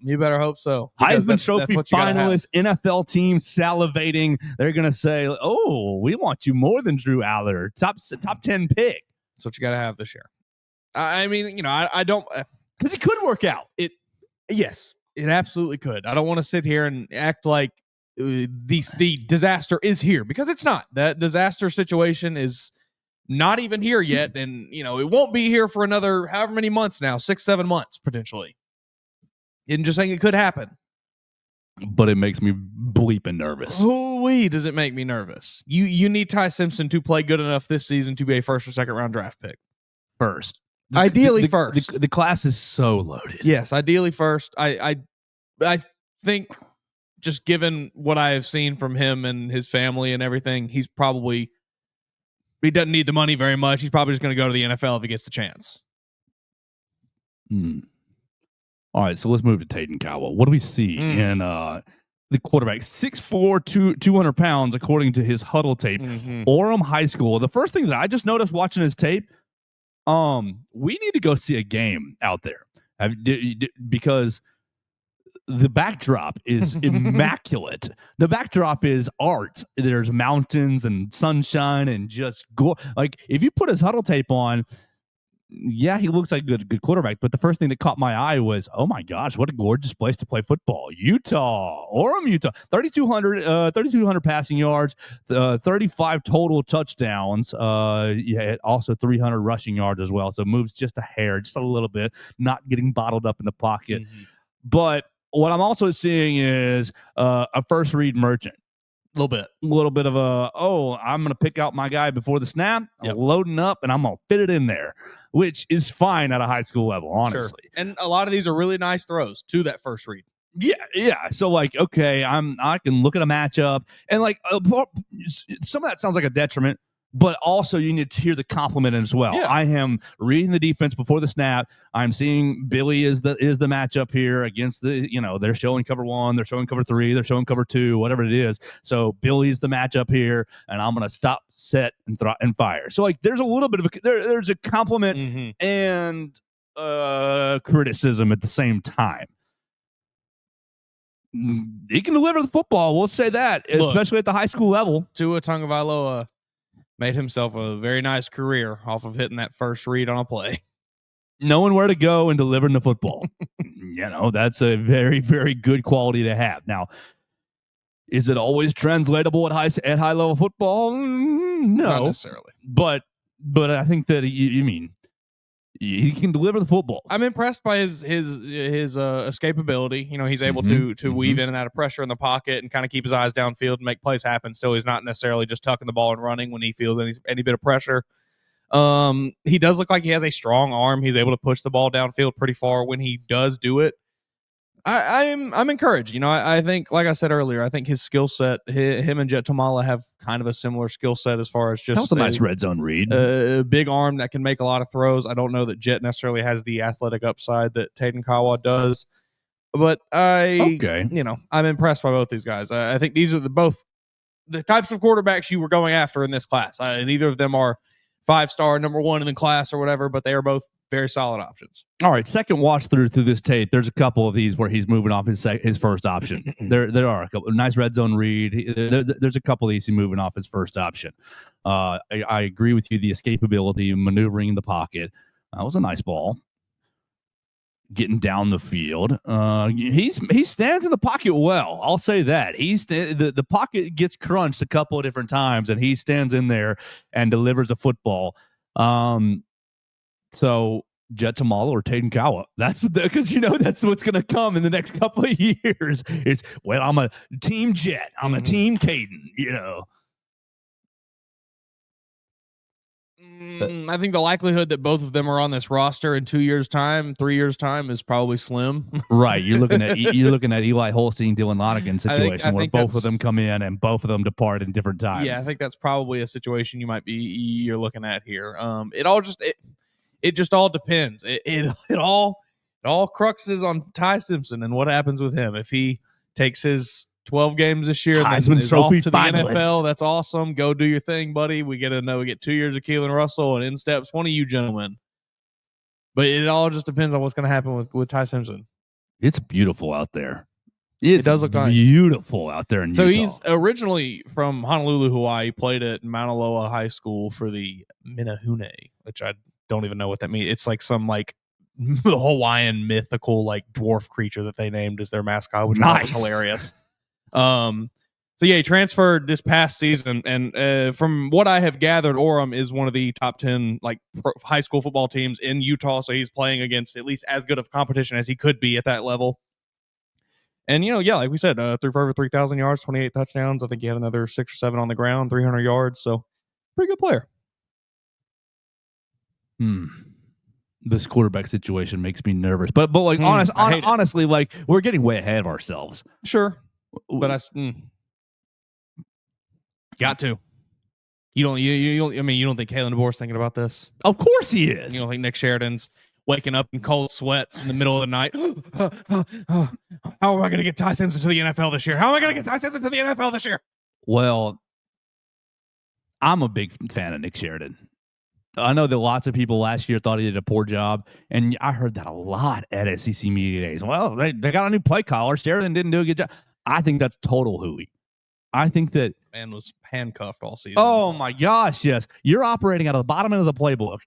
so. Heisman Trophy finalist, NFL team salivating. They're going to say, oh, we want you more than Drew Aller. Top 10 pick. That's what you got to have this year. I mean, I don't. Because it could work out. Yes, it absolutely could. I don't want to sit here and act like the disaster is here, because it's not. That disaster situation is not even here yet, and it won't be here for another however many months now, 6-7 months potentially. And just saying it could happen, but it makes me bleeping nervous. Holy, does it make me nervous? You need Ty Simpson to play good enough this season to be a 1st or 2nd round draft pick. First, ideally first. The class is so loaded. Yes, ideally first. I think, just given what I have seen from him and his family and everything, he doesn't need the money very much. He's probably just going to go to the NFL if he gets the chance. All right, so let's move to Taden Cowell. What do we see in the quarterback? 6'4", 200 pounds, according to his huddle tape. Orem High School. The first thing that I just noticed watching his tape, we need to go see a game out there because the backdrop is immaculate. The backdrop is art. There's mountains and sunshine and just like if you put his huddle tape on, yeah, he looks like a good quarterback. But the first thing that caught my eye was, oh my gosh, what a gorgeous place to play football. Orem, Utah, 3,200 passing yards, 35 total touchdowns. Also 300 rushing yards as well. So moves just a hair, just a little bit, not getting bottled up in the pocket. But what I'm also seeing is a first read merchant. A little bit of I'm going to pick out my guy before the snap. I'm loading up, and I'm going to fit it in there, which is fine at a high school level, honestly. Sure. And a lot of these are really nice throws to that first read. Yeah. So like, okay, I can look at a matchup, and like some of that sounds like a detriment, but also you need to hear the compliment as well. Yeah. I am reading the defense before the snap. I'm seeing Billy is the matchup here against they're showing cover 1, they're showing cover 3, they're showing cover 2, whatever it is. So Billy's the matchup here, and I'm going to stop, set, and fire. So like, there's a little bit of there's a compliment and criticism at the same time. He can deliver the football. We'll say that, especially at the high school level. Tua Tagovailoa made himself a very nice career off of hitting that first read on a play. Knowing where to go and delivering the football. That's a very, very good quality to have. Now, is it always translatable at high level football? No. Not necessarily. But I think that he can deliver the football. I'm impressed by his escapability. He's able to weave in and out of pressure in the pocket and kind of keep his eyes downfield and make plays happen. Still, he's not necessarily just tucking the ball and running when he feels any bit of pressure. He does look like he has a strong arm. He's able to push the ball downfield pretty far when he does do it. I'm encouraged. I think, like I said earlier, I think his skill set, him and Jet Tamala have kind of a similar skill set as far as just. That was a nice red zone read. A big arm that can make a lot of throws. I don't know that Jet necessarily has the athletic upside that Taden Cowell does, but I'm impressed by both these guys. I think these are both the types of quarterbacks you were going after in this class. Neither of them are 5-star number 1 in the class or whatever, but they are both very solid options. All right, second watch through this tape. There's a couple of these where he's moving off his first option. There are a couple nice red zone read. There's a couple of these he's moving off his first option. I agree with you. The escapability, maneuvering in the pocket. That was a nice ball. Getting down the field. He stands in the pocket well. I'll say that. The pocket gets crunched a couple of different times, and he stands in there and delivers a football. So Jet Tamala or Taden Kawa. That's because that's what's going to come in the next couple of years. It's I'm a team Jet. I'm a team Caden. I think the likelihood that both of them are on this roster in 2 years' time, 3 years' time is probably slim. Right. You're looking at Eli Holstein, Dylan Lonergan situation where both of them come in and both of them depart in different times. Yeah, I think that's probably a situation you're looking at here. It just all depends. It all cruxes on Ty Simpson and what happens with him. If he takes his 12 games this year and then is off to the NFL, that's awesome. Go do your thing, buddy. We get 2 years of Keelan Russell, and in steps one of you gentlemen. But it all just depends on what's going to happen with Ty Simpson. It's beautiful out there. It does look beautiful out there in Utah. So he's originally from Honolulu, Hawaii. Played at Mauna Loa High School for the Minahune, which I don't even know what that means. It's like some Hawaiian mythical dwarf creature that they named as their mascot, which I thought was hilarious. So yeah, he transferred this past season, and from what I have gathered, Orem is one of the top 10 high school football teams in Utah. So he's playing against at least as good of competition as he could be at that level. And like we said, threw for over 3,000 yards, 28 touchdowns. I think he had another 6 or 7 on the ground, 300 yards. So pretty good player. This quarterback situation makes me nervous, but honestly, we're getting way ahead of ourselves. Sure, but got to. You don't think Kalen DeBoer's thinking about this? Of course he is. You don't think Nick Sheridan's waking up in cold sweats in the middle of the night? How am I going to get Ty Simpson to the NFL this year? Well, I'm a big fan of Nick Sheridan. I know that lots of people last year thought he did a poor job, and I heard that a lot at SEC Media Days. Well, they got a new play caller. Sheridan didn't do a good job. I think that's total hooey. I think that man was handcuffed all season. Oh my gosh, yes. You're operating out of the bottom end of the playbook,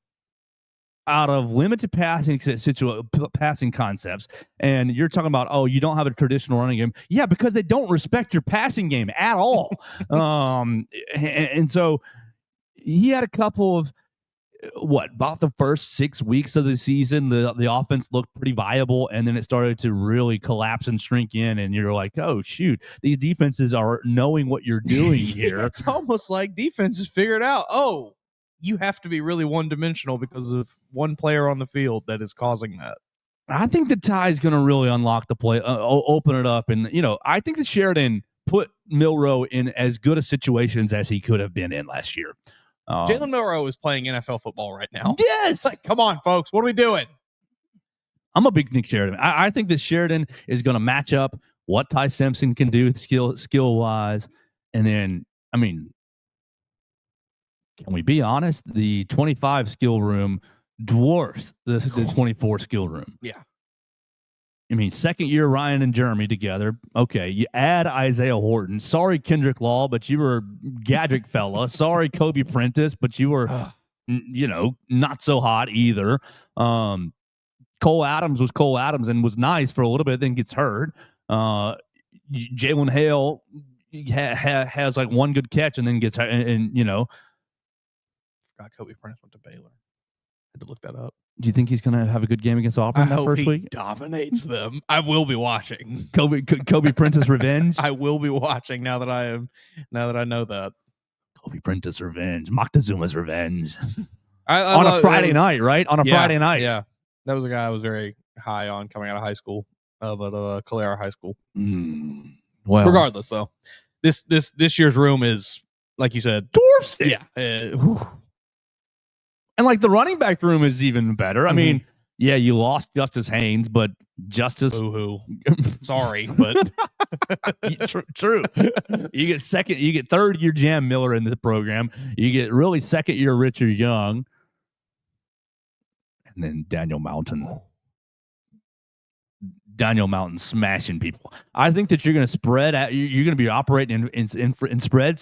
out of limited passing concepts, and you're talking about, you don't have a traditional running game. Yeah, because they don't respect your passing game at all. And so he had a couple of about the first 6 weeks of the season, the offense looked pretty viable, and then it started to really collapse and shrink in, and you're like, oh shoot, these defenses are knowing what you're doing here. It's almost like defenses figured out, you have to be really one-dimensional because of one player on the field that is causing that. I think that Ty's going to really unlock the play, open it up, and I think that Sheridan put Milroe in as good a situations as he could have been in last year. Jalen Milroe is playing NFL football right now. Yes. Come on, folks. What are we doing? I'm a big Nick Sheridan. I think that Sheridan is going to match up what Ty Simpson can do skill-wise. And then, can we be honest? The 25 skill room dwarfs the 24 skill room. Yeah. Second year Ryan and Jeremy together. Okay, you add Isaiah Horton. Sorry, Kendrick Law, but you were gadget fella. Sorry, Kobe Prentice, but you were, not so hot either. Cole Adams was Cole Adams and was nice for a little bit, then gets hurt. Jalen Hale has one good catch and then gets hurt. And forgot Kobe Prentice went to Baylor. Had to look that up. Do you think he's going to have a good game against Auburn that first week? Dominates them. I will be watching. Kobe Prentice revenge. I will be watching now that I know that. Kobe Prentice revenge. Moctezuma's revenge. On a Friday night, right? On a Friday night. Yeah. That was a guy I was very high on coming out of high school, but Calera High School. Well, regardless though, this year's room is, like you said, dwarfs it. Yeah. And the running back room is even better. You lost Justice Haynes, but Justice. Boo-hoo. Sorry, but true. You get third year Jam Miller in this program. You get really second year Richard Young. and then Daniel Mountain smashing people. I think that you're going to spread out. You're going to be operating in spread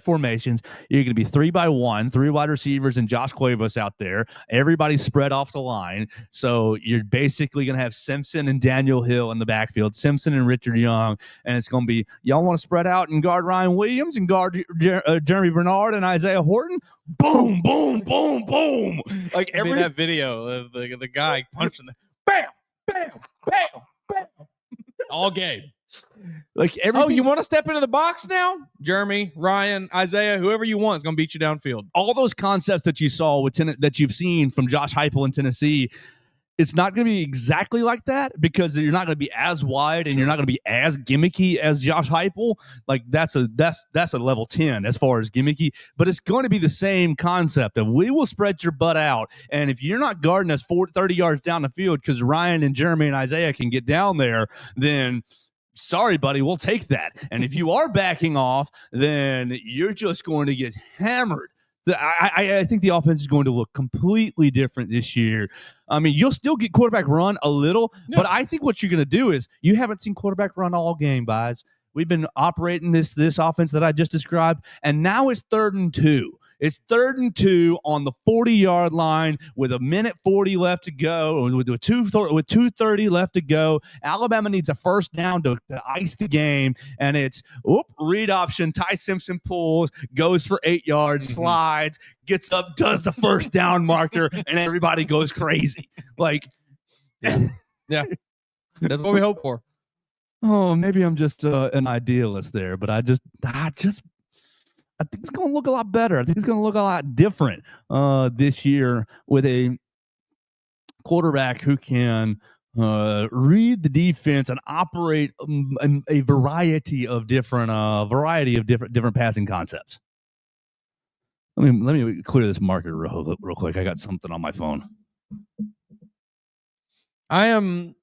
formations. You're going to be 3-by-1, 3 wide receivers, and Josh Cuevas out there. Everybody's spread off the line. So you're basically going to have Simpson and Daniel Hill in the backfield, Simpson and Richard Young, and it's going to be, y'all want to spread out and guard Ryan Williams and guard Jeremy Bernard and Isaiah Horton? Boom, boom, boom, boom. Like that video of the guy punching the bam, bam, bam, bam, all game. Like you want to step into the box now? Jeremy, Ryan, Isaiah, whoever you want is going to beat you downfield. All those concepts that you saw that you've seen from Josh Heupel in Tennessee, it's not going to be exactly like that because you're not going to be as wide and you're not going to be as gimmicky as Josh Heupel. Like that's a level 10 as far as gimmicky, but it's going to be the same concept of we will spread your butt out. And if you're not guarding us 30 yards down the field because Ryan and Jeremy and Isaiah can get down there, then sorry, buddy, we'll take that. And if you are backing off, then you're just going to get hammered. I think the offense is going to look completely different this year. I mean, you'll still get quarterback run a little, but I think what you're going to do is you haven't seen quarterback run all game, guys. We've been operating this offense that I just described, and now it's 3rd and 2. It's 3rd and 2 on the 40-yard line with 1:40 left to go, with 2:30 left to go. Alabama needs a first down to ice the game, and it's read option. Ty Simpson pulls, goes for 8 yards, slides, gets up, does the first down marker, and everybody goes crazy. Like, yeah, that's what we hope for. Oh, maybe I'm just an idealist there, but I think it's going to look a lot better. I think it's going to look a lot different this year with a quarterback who can read the defense and operate a variety of different passing concepts. Let me clear this marker real quick. I got something on my phone. I am.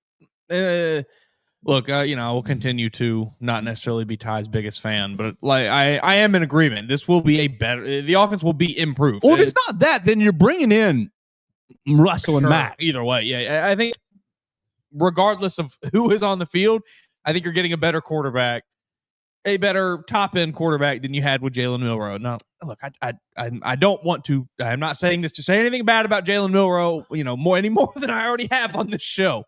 Look, I will continue to not necessarily be Ty's biggest fan, but like I am in agreement. This will be the offense will be improved. Well, if it's not that, then you're bringing in Russell and Mack. Either way, yeah. I think regardless of who is on the field, I think you're getting a better quarterback, a better top-end quarterback than you had with Jalen Milroe. Now, look, I don't want to. I'm not saying this to say anything bad about Jalen Milroe, any more than I already have on this show.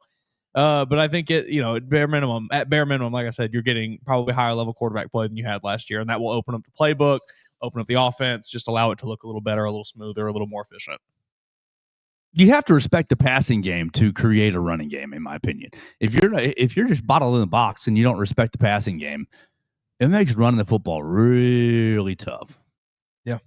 But I think at bare minimum, like I said, you're getting probably higher level quarterback play than you had last year, and that will open up the playbook, open up the offense, just allow it to look a little better, a little smoother, a little more efficient. You have to respect the passing game to create a running game, in my opinion. If you're just bottled in the box and you don't respect the passing game, it makes running the football really tough. Yeah.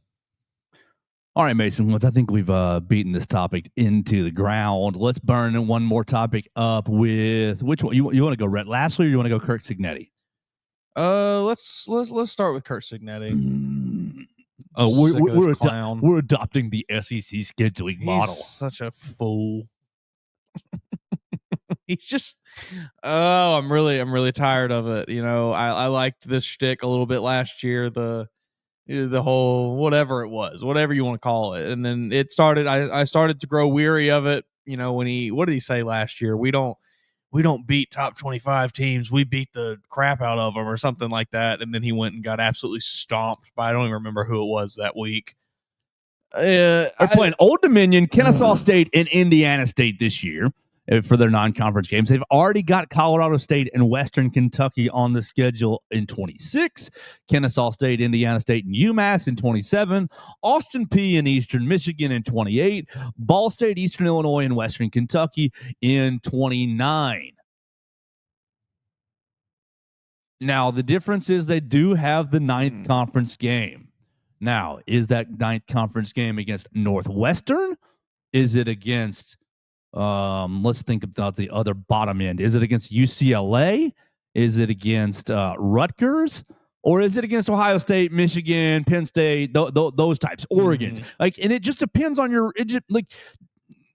All right, Mason, I think we've beaten this topic into the ground. Let's burn one more topic up with which one? You want to go Rhett Lastly or you want to go Kirk Cignetti? Let's start with Kirk Cignetti. We're adopting the SEC scheduling model. Such a fool. He's just I'm really tired of it. I liked this shtick a little bit last year, the whole whatever it was, whatever you want to call it. And then it started, I started to grow weary of it. When what did he say last year? We don't beat top 25 teams. We beat the crap out of them or something like that. And then he went and got absolutely stomped by, I don't even remember who it was that week. They're playing Old Dominion, Kennesaw State, and Indiana State this year for their non-conference games. They've already got Colorado State and Western Kentucky on the schedule in 26, Kennesaw State, Indiana State, and UMass in 27, Austin Peay and Eastern Michigan in 28, Ball State, Eastern Illinois, and Western Kentucky in 29. Now, the difference is they do have the 9th conference game. Now, is that 9th conference game against Northwestern? Is it against let's think about the other bottom end. Is it against UCLA? Is it against Rutgers? Or is it against Ohio State, Michigan, Penn State, those types, Oregon's? And it just depends on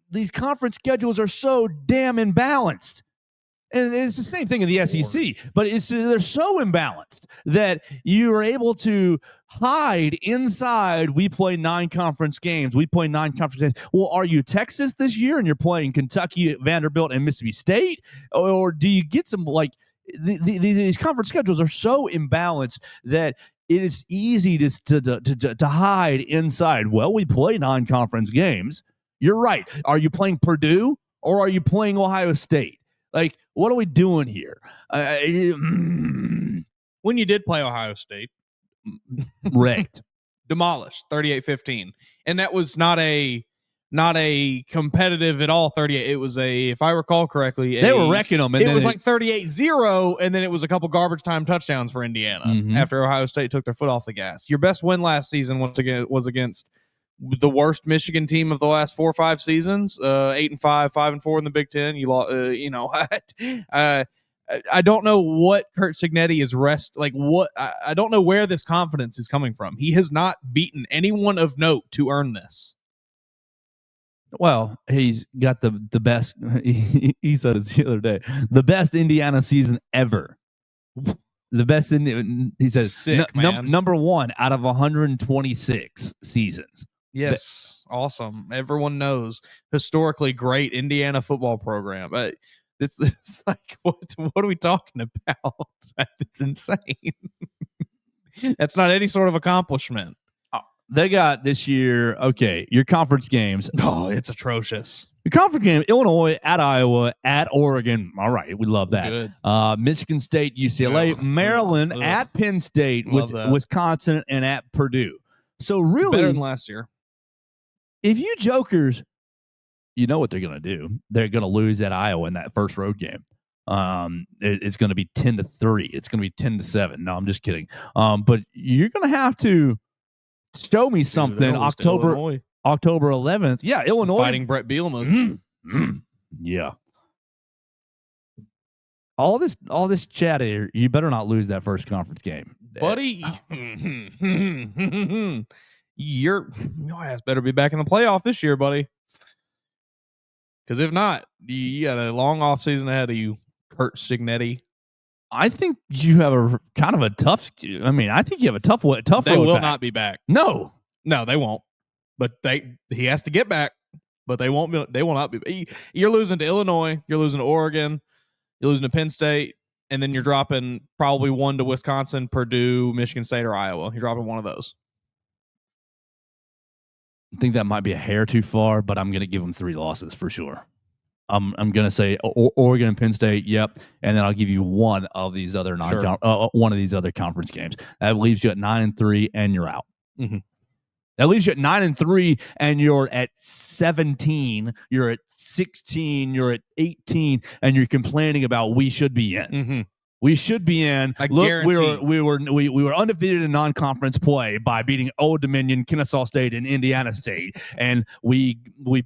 these conference schedules are so damn imbalanced. And it's the same thing in the SEC, but they're so imbalanced that you are able to hide inside. We play 9 conference games. We play 9 conference games. Well, are you Texas this year and you're playing Kentucky, Vanderbilt, and Mississippi State? Or do you get some, like, these conference schedules are so imbalanced that it is easy to hide inside. Well, we play 9 conference games. You're right. Are you playing Purdue or are you playing Ohio State? Like, what are we doing here? When you did play Ohio State, wrecked, demolished 38-15. And that was not a competitive at all 38. It was if I recall correctly, they were wrecking them. And it was like 38-0, and then it was a couple garbage time touchdowns for Indiana after Ohio State took their foot off the gas. Your best win last season was against the worst Michigan team of the last 4 or 5 seasons, 8-5, 5-4 in the Big Ten. You lost, I don't know what Curt Cignetti is I don't know where this confidence is coming from. He has not beaten anyone of note to earn this. Well, he's got the best. He said it the other day, the best Indiana season ever. The best he says sick, man. Number 1 out of 126 seasons. Yes, awesome. Everyone knows historically great Indiana football program. It's like what are we talking about? It's insane. That's not any sort of accomplishment. They got this year. Okay, your conference games. Oh, it's atrocious. Your conference game: Illinois at Iowa, at Oregon. All right, we love that. Good. Michigan State, UCLA, Maryland at Penn State, Wisconsin, and at Purdue. So really, better than last year. If you jokers, you know what they're going to do. They're going to lose at Iowa in that first road game. It's going to be 10-3. It's going to be 10-7. No, I'm just kidding. But you're going to have to show me something. October 11th. Yeah, Illinois fighting Brett Bielema. Yeah. All this chat here. You better not lose that first conference game, buddy. Your ass better be back in the playoff this year, buddy. Because if not, you got a long off season ahead of you, Curt Cignetti. I think you have a kind of a tough. I mean, I think you have a tough. They will not be back. No, they won't. But he has to get back. But they won't. They will not be. You're losing to Illinois. You're losing to Oregon. You're losing to Penn State, and then you're dropping probably 1 to Wisconsin, Purdue, Michigan State, or Iowa. You're dropping one of those. I think that might be a hair too far, but I'm going to give them 3 losses for sure. I'm going to say Oregon and Penn State, yep, and then I'll give you one of these other one of these other conference games. That leaves you at 9-3, and you're out. Mm-hmm. That leaves you at 9-3, and you're at 17. You're at 16. You're at 18, and you're complaining about we should be in. Mm-hmm. We should be in. Look, we were undefeated in non-conference play by beating Old Dominion, Kennesaw State, and Indiana State, and we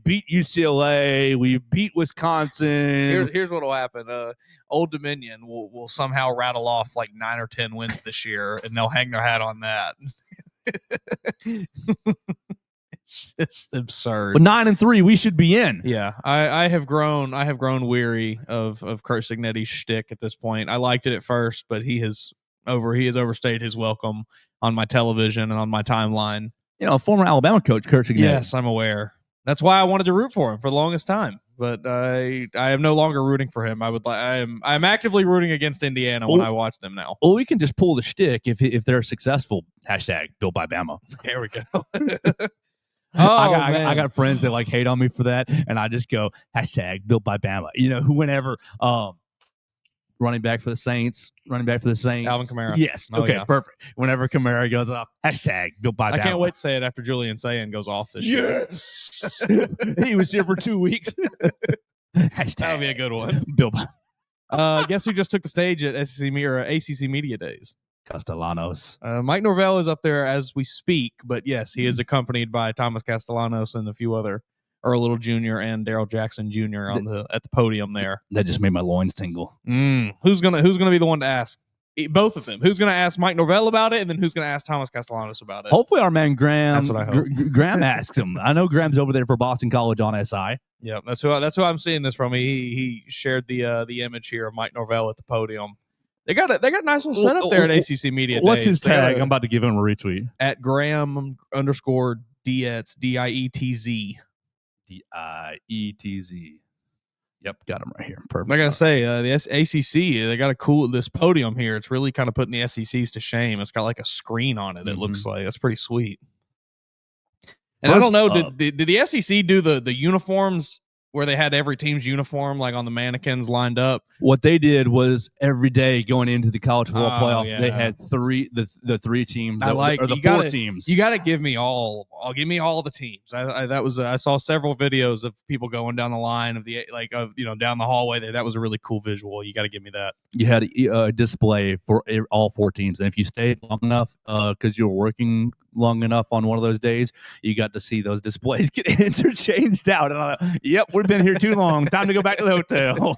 beat UCLA. We beat Wisconsin. Here's what will happen. Old Dominion will somehow rattle off like 9 or 10 wins this year, and they'll hang their hat on that. It's absurd. But 9-3, we should be in. Yeah, I have grown weary of Curt Cignetti's shtick at this point. I liked it at first, but he has overstayed his welcome on my television and on my timeline. You know, former Alabama coach Curt Cignetti. Yes, I'm aware. That's why I wanted to root for him for the longest time. But I am no longer rooting for him. I'm actively rooting against Indiana when I watch them now. Well, we can just pull the shtick if they're successful. Hashtag built by Bama. There we go. I got friends that like hate on me for that, and I just go hashtag built by Bama. You know, whenever running back for the Saints, Alvin Kamara. Yes, okay, yeah. Perfect. Whenever Kamara goes off, hashtag built by Bama. I can't wait to say it after Julian Sayin goes off this year. Yes, he was here for 2 weeks. Hashtag that'll be a good one. Built by. Guess who just took the stage at ACC Media Days? Castellanos. Mike Norvell is up there as we speak, but yes, he is accompanied by Thomas Castellanos and a few other Earl Little Jr. and Daryl Jackson Jr. at the podium there. That just made my loins tingle. Who's gonna be the one to ask? Both of them. Who's gonna ask Mike Norvell about it, and then who's gonna ask Thomas Castellanos about it? Hopefully, our man Graham. That's what I hope. Graham asks him. I know Graham's over there for Boston College on SI. Yeah, that's who I'm seeing this from. He shared the image here of Mike Norvell at the podium. They got a nice little setup there at ACC Media Days. What's his tag? I'm about to give him a retweet. At Graham_Dietz, DIETZ. DIETZ. Yep, got him right here. Perfect. I gotta say, the ACC, they got this podium here. It's really kind of putting the SECs to shame. It's got like a screen on it. It looks like that's pretty sweet. And I don't know, did the SEC do the uniforms where they had every team's uniform like on the mannequins lined up? What they did was every day going into the college football playoff, yeah. they had the three teams. Or the four teams. You got to give me all. Give me all the teams. I saw several videos of people going down the line of down the hallway. That was a really cool visual. You got to give me that. You had a display for all four teams, and if you stayed long enough, because you were working long enough on one of those days, you got to see those displays get interchanged out. And I thought, yep, we've been here too long. Time to go back to the hotel.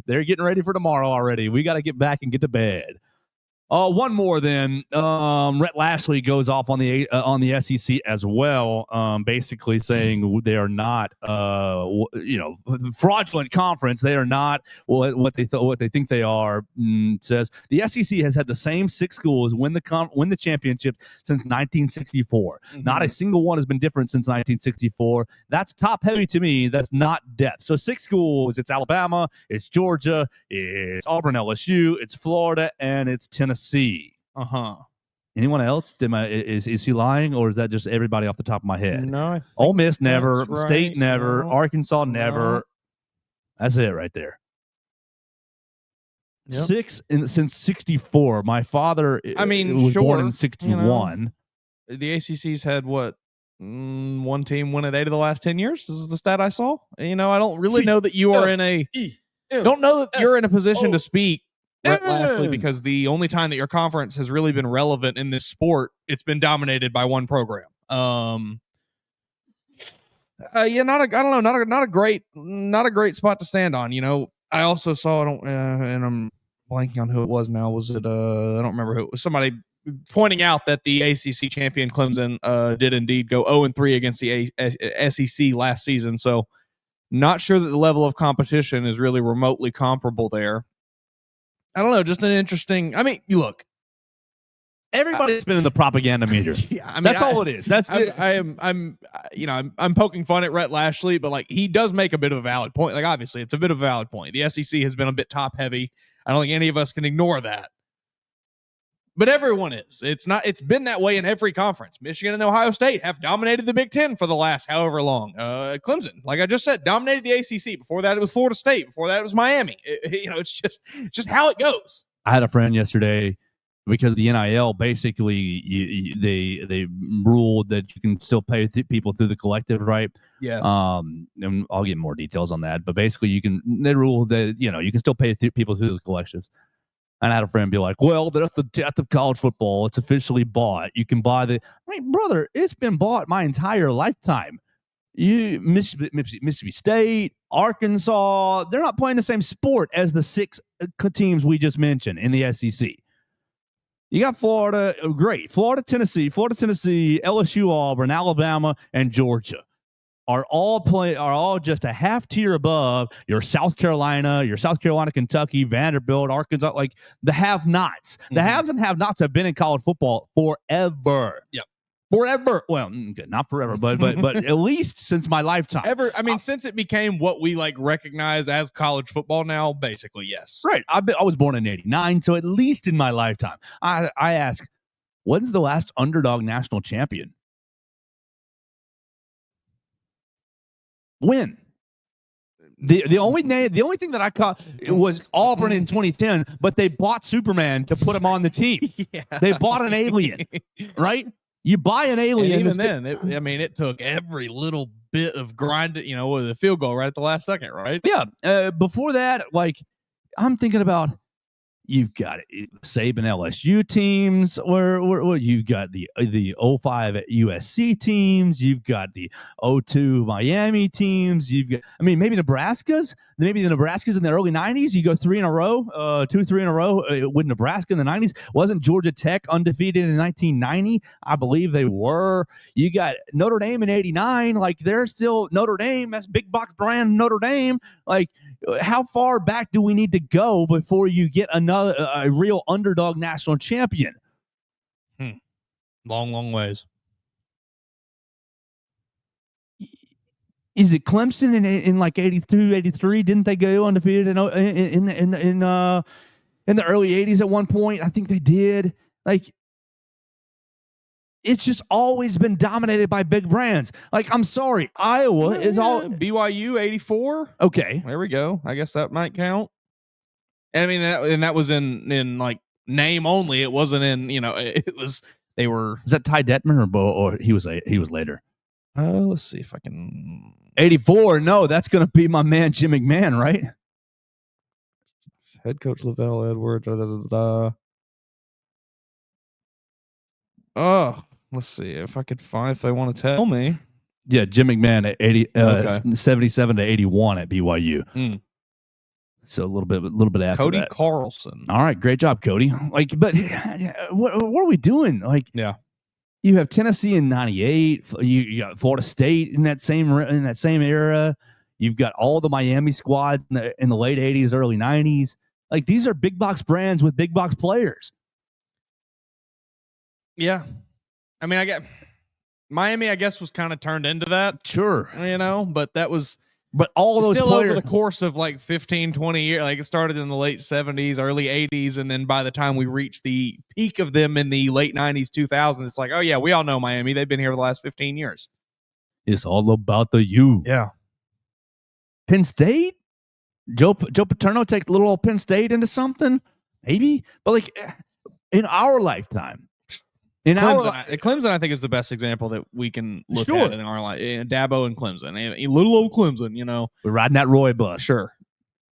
They're getting ready for tomorrow already. We got to get back and get to bed. One more then. Rhett Lashley goes off on the SEC as well, basically saying they are not, fraudulent conference. They are not what they think they are. Says the SEC has had the same 6 schools win the championship since 1964. Mm-hmm. Not a single one has been different since 1964. That's top heavy to me. That's not depth. So 6 schools. It's Alabama. It's Georgia. It's Auburn, LSU. It's Florida, and it's Tennessee. Anyone else? Is he lying, or is that just everybody off the top of my head? No, I think Ole Miss never, right. State never, No. Arkansas never. That's it right there. Yep. 6 since 64. My father, was born in 61. The ACC's had what? One team win it 8 of the last 10 years. This is the stat I saw. I don't really know that you are don't know that you're in a position to speak, Rhett Lashley, because the only time that your conference has really been relevant in this sport, it's been dominated by one program. Not a great spot to stand on. I also saw, and I'm blanking on who it was now. Was it, I don't remember who it was. Somebody pointing out that the ACC champion Clemson did indeed go 0-3 against the SEC last season. So not sure that the level of competition is really remotely comparable there. I don't know, just an interesting. Look, everybody's been in the propaganda meter. Yeah, that's all it is. That's I'm poking fun at Rhett Lashley, but he does make a bit of a valid point. Obviously, it's a bit of a valid point. The SEC has been a bit top heavy. I don't think any of us can ignore that. But everyone is. It's been that way in every conference. Michigan and Ohio State have dominated the Big Ten for the last however long. Clemson, like I just said, dominated the ACC. Before that, it was Florida State. Before that, it was Miami. It's just how it goes. I had a friend yesterday, because the NIL basically they ruled that you can still pay people through the collective, right? Yes. And I'll get more details on that, but basically they ruled that you can still pay people through the collectives. And I had a friend be like, well, that's the death of college football. It's officially bought. You can buy brother, it's been bought my entire lifetime. Mississippi State, Arkansas, they're not playing the same sport as the 6 teams we just mentioned in the SEC. You got Florida, great. Florida, Tennessee, LSU, Auburn, Alabama, and Georgia are all just a half tier above your South Carolina, Kentucky, Vanderbilt, Arkansas, like the have-nots. Mm-hmm. The haves and have-nots have been in college football forever. Yep. Forever. Well, not forever, but at least since my lifetime. Since it became what we recognize as college football now, basically, yes. Right. I was born in 89, so at least in my lifetime. I ask, when's the last underdog national champion? When? The only thing that I caught was Auburn in 2010, but they bought Superman to put him on the team. Yeah. They bought an alien, right? You buy an alien. And even then, it took every little bit of grind, with a field goal right at the last second, right? Yeah. Before that, I'm thinking about, You've got Saban LSU teams, where you've got the 05 USC teams, you've got the 02 Miami teams, you've got, I mean, maybe the Nebraskas in the early 90s. You go 3 in a row, 2-3 in a row with Nebraska in the 90s. Wasn't Georgia Tech undefeated in 1990? I believe they were. You got Notre Dame in 89. Like, they're still Notre Dame. That's big box brand Notre Dame. Like, how far back do we need to go before you get a real underdog national champion? Long ways. Is it Clemson in like 82, 83? Didn't they go undefeated in the early 80s at one point? I think they did. Like, it's just always been dominated by big brands. Like, I'm sorry, Iowa is all BYU 84. Okay, there we go. I guess that might count. I mean, that was in like name only. It wasn't in, it was, they were. Is that Ty Detmer or Bo, or he was later? Let's see if I can. 84. No, that's going to be my man Jim McMahon, right? Head coach Lavelle Edwards. Oh, let's see if I could find, if they want to tell me. Yeah, Jim McMahon at 77 to 81 at BYU. So a little bit after Cody that. Carlson. All right, great job, Cody. Like, but what are we doing? Like, yeah, you have Tennessee in 98. You got Florida State in that same era. You've got all the Miami squad in the late 80s, early 90s. Like, these are big box brands with big box players. Yeah. I mean, I get Miami, I guess, was kind of turned into that. Sure. But that was. But all those still players, over the course of like 15, 20 years, like it started in the late 70s, early 80s. And then by the time we reached the peak of them in the late 90s, 2000s, it's like, oh, yeah, we all know Miami. They've been here for the last 15 years. It's all about the U. Yeah. Penn State? Joe Paterno takes little old Penn State into something? Maybe. But like, in our lifetime. Clemson, I think, is the best example that we can look at in our life. Dabo and Clemson, little old Clemson. We're riding that Roy bus. Sure,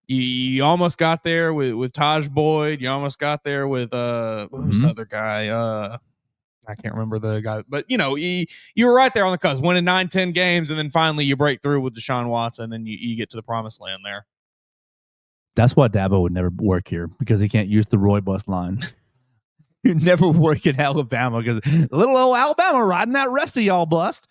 you almost got there with Taj Boyd. You almost got there with what was the other guy? I can't remember the guy, but you were right there on the cusp, winning 9-10 games, and then finally you break through with Deshaun Watson, and you get to the promised land there. That's why Dabo would never work here, because he can't use the Roy bus line. You never work in Alabama because little old Alabama riding that rest of y'all bust.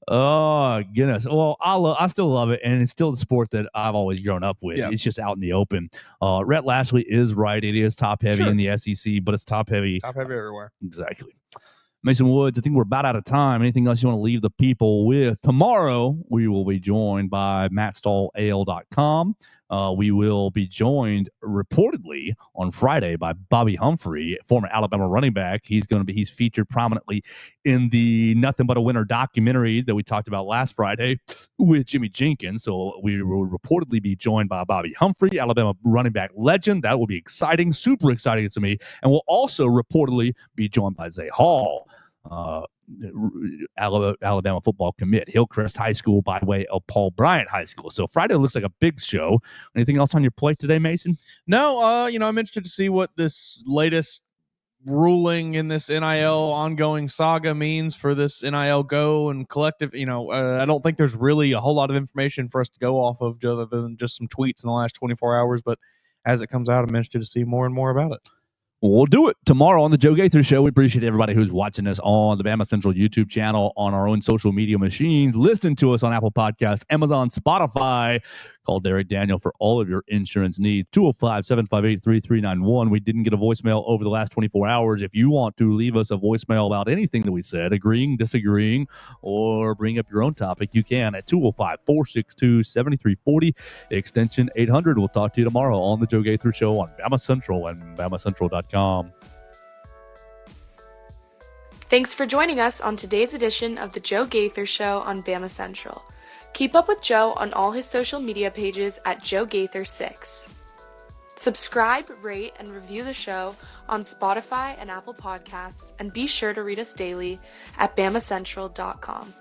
Oh, goodness. Well, I still love it, and it's still the sport that I've always grown up with. Yeah. It's just out in the open. Rhett Lashley is right. It is top-heavy in the SEC, but it's top-heavy. Top-heavy everywhere. Exactly. Mason Woods, I think we're about out of time. Anything else you want to leave the people with? Tomorrow, we will be joined by MattStallAle.com. We will be joined reportedly on Friday by Bobby Humphrey, former Alabama running back. He's featured prominently in the Nothing But a Winner documentary that we talked about last Friday with Jimmy Jenkins. So we will reportedly be joined by Bobby Humphrey, Alabama running back legend. That will be exciting, super exciting to me. And we'll also reportedly be joined by Zay Hall, Alabama football commit, Hillcrest High School by way of Paul Bryant High School. So Friday looks like a big show. Anything else on your plate today, Mason? No, I'm interested to see what this latest ruling in this NIL ongoing saga means for this NIL Go and collective. I don't think there's really a whole lot of information for us to go off of other than just some tweets in the last 24 hours. But as it comes out, I'm interested to see more and more about it. We'll do it tomorrow on the Joe Gaither Show. We appreciate everybody who's watching us on the Bama Central YouTube channel, on our own social media machines. Listen to us on Apple Podcasts, Amazon, Spotify. Call Derek Daniel for all of your insurance needs. 205-758-3391. We didn't get a voicemail over the last 24 hours. If you want to leave us a voicemail about anything that we said, agreeing, disagreeing, or bring up your own topic, you can at 205-462-7340, extension 800. We'll talk to you tomorrow on the Joe Gaither Show on Bama Central and BamaCentral.com. Thanks for joining us on today's edition of the Joe Gaither Show on Bama Central. Keep up with Joe on all his social media pages at Joe Gaither6. Subscribe, rate, and review the show on Spotify and Apple Podcasts, and be sure to read us daily at BamaCentral.com.